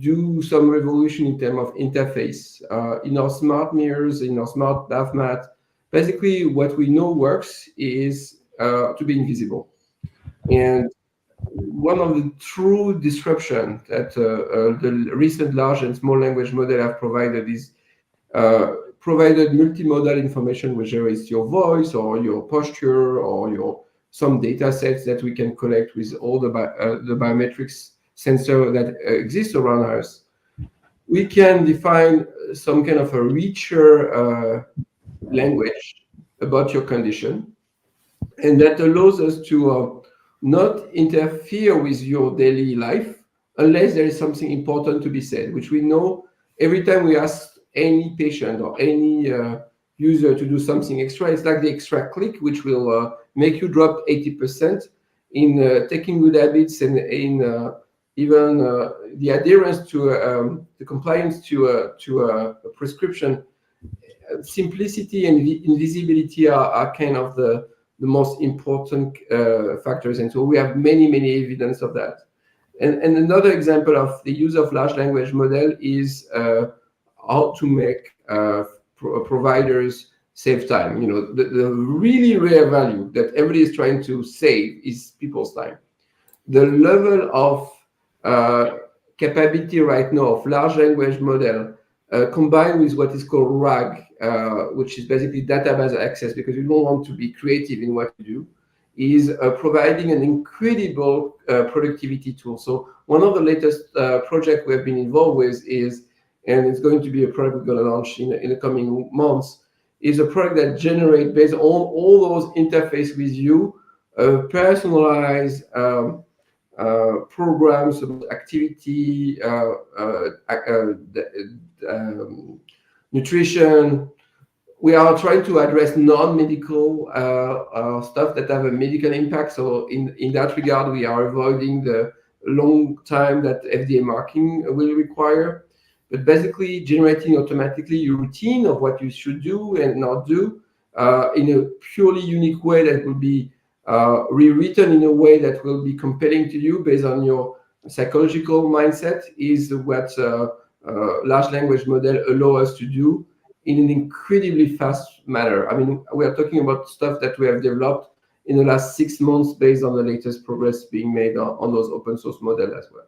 do some revolution in terms of interface. In our smart mirrors, in our smart bath mat, basically what we know works is to be invisible. And one of the true disruption that the recent large and small language model have provided is provided multimodal information, whether it's your voice or your posture or some data sets that we can collect with all the biometrics sensor that exists around us. We can define some kind of a richer language about your condition, and that allows us to not interfere with your daily life unless there is something important to be said, which we know every time we ask any patient or any user to do something extra, it's like the extra click, which will make you drop 80% in taking good habits and in even the adherence to the compliance to a prescription. Simplicity and invisibility are kind of the most important factors, and so we have many evidence of that. And another example of the use of large language model is how to make providers save time. The really rare value that everybody is trying to save is people's time. The level of capability right now of large language model combined with what is called RAG, which is basically database access, because you don't want to be creative in what you do, is providing an incredible productivity tool. So one of the latest projects we have been involved with is, and it's going to be a product we're going to launch in the coming months, is a product that generates, based on all those interface with you, personalized programs about activity, nutrition. We are trying to address non-medical stuff that have a medical impact. So in that regard, we are avoiding the long time that FDA marking will require. But basically generating automatically your routine of what you should do and not do in a purely unique way that will be rewritten in a way that will be compelling to you based on your psychological mindset is what large language model allow us to do in an incredibly fast manner. I mean, we are talking about stuff that we have developed in the last 6 months based on the latest progress being made on those open source models as well.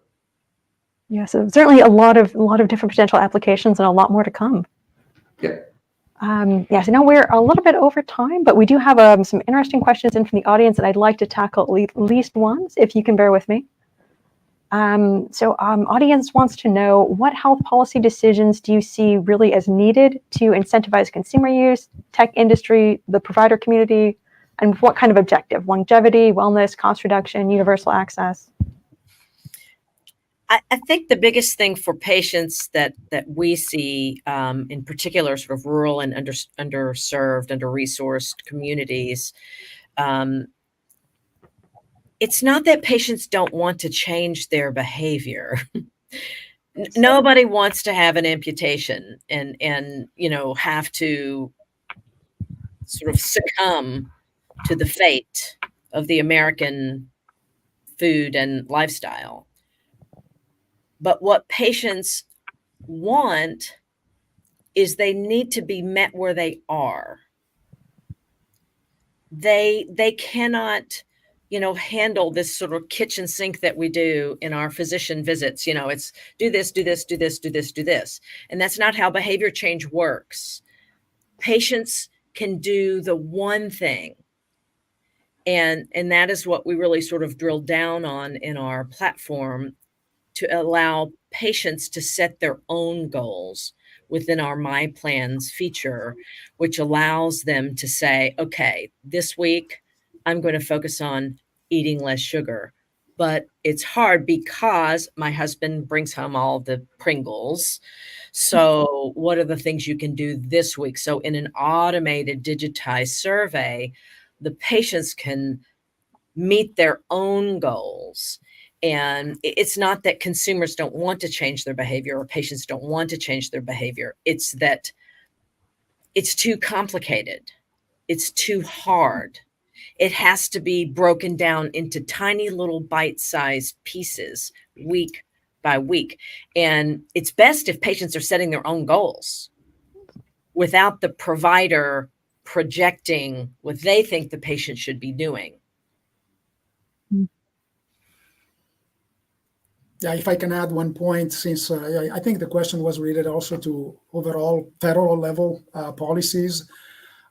Yeah, so certainly a lot of different potential applications and a lot more to come. Yeah. Yes, I know we're a little bit over time, but we do have some interesting questions in from the audience that I'd like to tackle at least once, if you can bear with me. Audience wants to know, what health policy decisions do you see really as needed to incentivize consumer use, tech industry, the provider community, and what kind of objective? Longevity, wellness, cost reduction, universal access? I think the biggest thing for patients that we see, in particular, sort of rural and underserved, under-resourced communities, it's not that patients don't want to change their behavior. Nobody wants to have an amputation and have to sort of succumb to the fate of the American food and lifestyle. But what patients want is they need to be met where they are. They cannot, handle this sort of kitchen sink that we do in our physician visits. It's do this, do this, do this, do this, do this. And that's not how behavior change works. Patients can do the one thing. And that is what we really sort of drill down on in our platform, to allow patients to set their own goals within our My Plans feature, which allows them to say, okay, this week I'm going to focus on eating less sugar. But it's hard because my husband brings home all the Pringles. So what are the things you can do this week? So in an automated, digitized survey, the patients can meet their own goals. And it's not that consumers don't want to change their behavior or patients don't want to change their behavior. It's that it's too complicated. It's too hard. It has to be broken down into tiny little bite-sized pieces week by week. And it's best if patients are setting their own goals without the provider projecting what they think the patient should be doing. Yeah, if I can add one point, since I think the question was related also to overall federal level policies.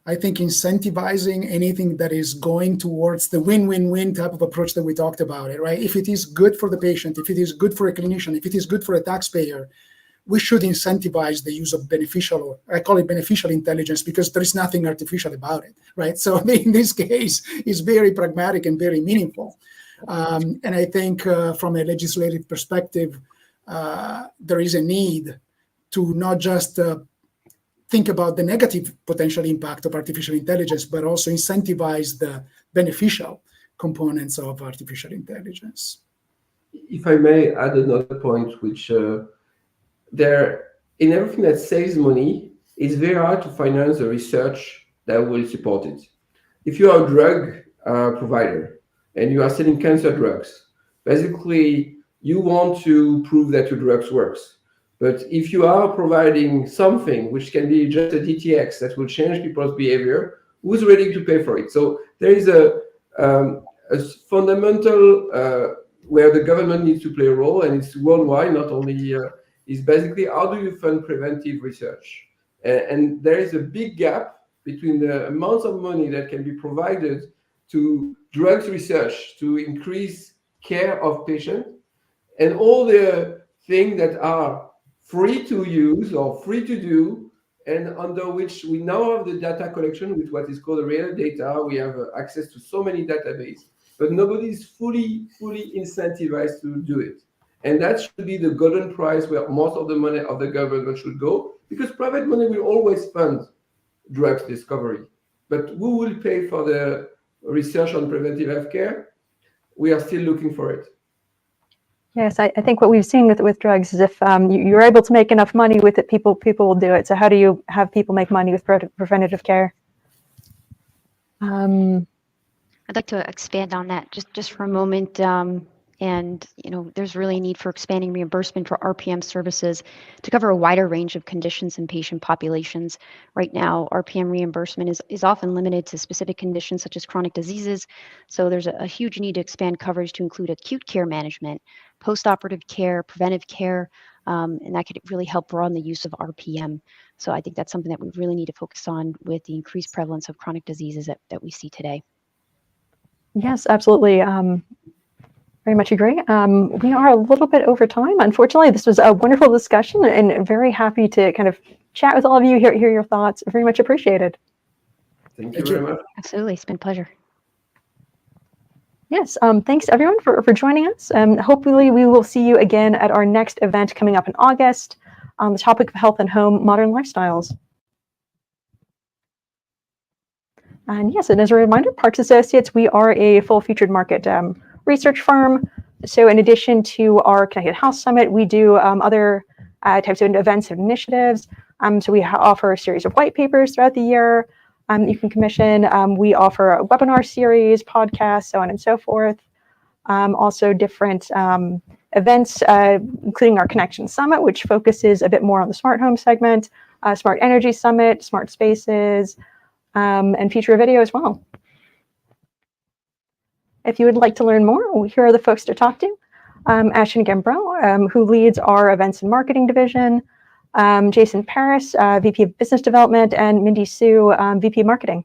I think incentivizing anything that is going towards the win-win-win type of approach that we talked about, it, right? If it is good for the patient, if it is good for a clinician, if it is good for a taxpayer, we should incentivize the use of beneficial, or I call it beneficial intelligence, because there is nothing artificial about it, right? So in this case, it's very pragmatic and very meaningful. And I think from a legislative perspective, there is a need to not just think about the negative potential impact of artificial intelligence, but also incentivize the beneficial components of artificial intelligence. If I may add another point, which there, in everything that saves money, it's very hard to finance the research that will support it. If you are a drug provider and you are selling cancer drugs, basically you want to prove that your drugs works. But if you are providing something which can be just a DTX that will change people's behavior, who's ready to pay for it? So there is a fundamental where the government needs to play a role, and it's worldwide, not only is basically how do you fund preventive research? And there is a big gap between the amounts of money that can be provided to drugs research to increase care of patients and all the things that are free to use or free to do, and under which we now have the data collection with what is called real data. We have access to so many databases, but nobody is fully incentivized to do it. And that should be the golden prize where most of the money of the government should go, because private money will always fund drugs discovery. But who will pay for the research on preventive healthcare? We are still looking for it. Yes, I think what we've seen with drugs is if you're able to make enough money with it, people will do it. So how do you have people make money with preventative care? I'd like to expand on that just for a moment. And there's really a need for expanding reimbursement for RPM services to cover a wider range of conditions and patient populations. Right now, RPM reimbursement is often limited to specific conditions such as chronic diseases. So there's a huge need to expand coverage to include acute care management, post-operative care, preventive care, and that could really help broaden the use of RPM. So I think that's something that we really need to focus on with the increased prevalence of chronic diseases that we see today. Yes, absolutely. Very much agree. We are a little bit over time. Unfortunately, this was a wonderful discussion and very happy to kind of chat with all of you, hear your thoughts. Very much appreciated. Thank you very much. Absolutely. It's been a pleasure. Yes, thanks everyone for joining us. Hopefully we will see you again at our next event coming up in August on the topic of health and home modern lifestyles. And yes, and as a reminder, Parks Associates, we are a full featured market research firm. So in addition to our Connected House Summit, we do other types of events and initiatives. So we offer a series of white papers throughout the year. You can commission. We offer a webinar series, podcasts, so on and so forth. Also different events, including our Connection Summit, which focuses a bit more on the smart home segment, Smart Energy Summit, Smart Spaces, and feature a video as well. If you would like to learn more, here are the folks to talk to. Ashton Gambro, who leads our events and marketing division, Jason Paris, VP of Business Development, and Mindy Sue, VP of Marketing.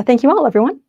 Thank you all, everyone.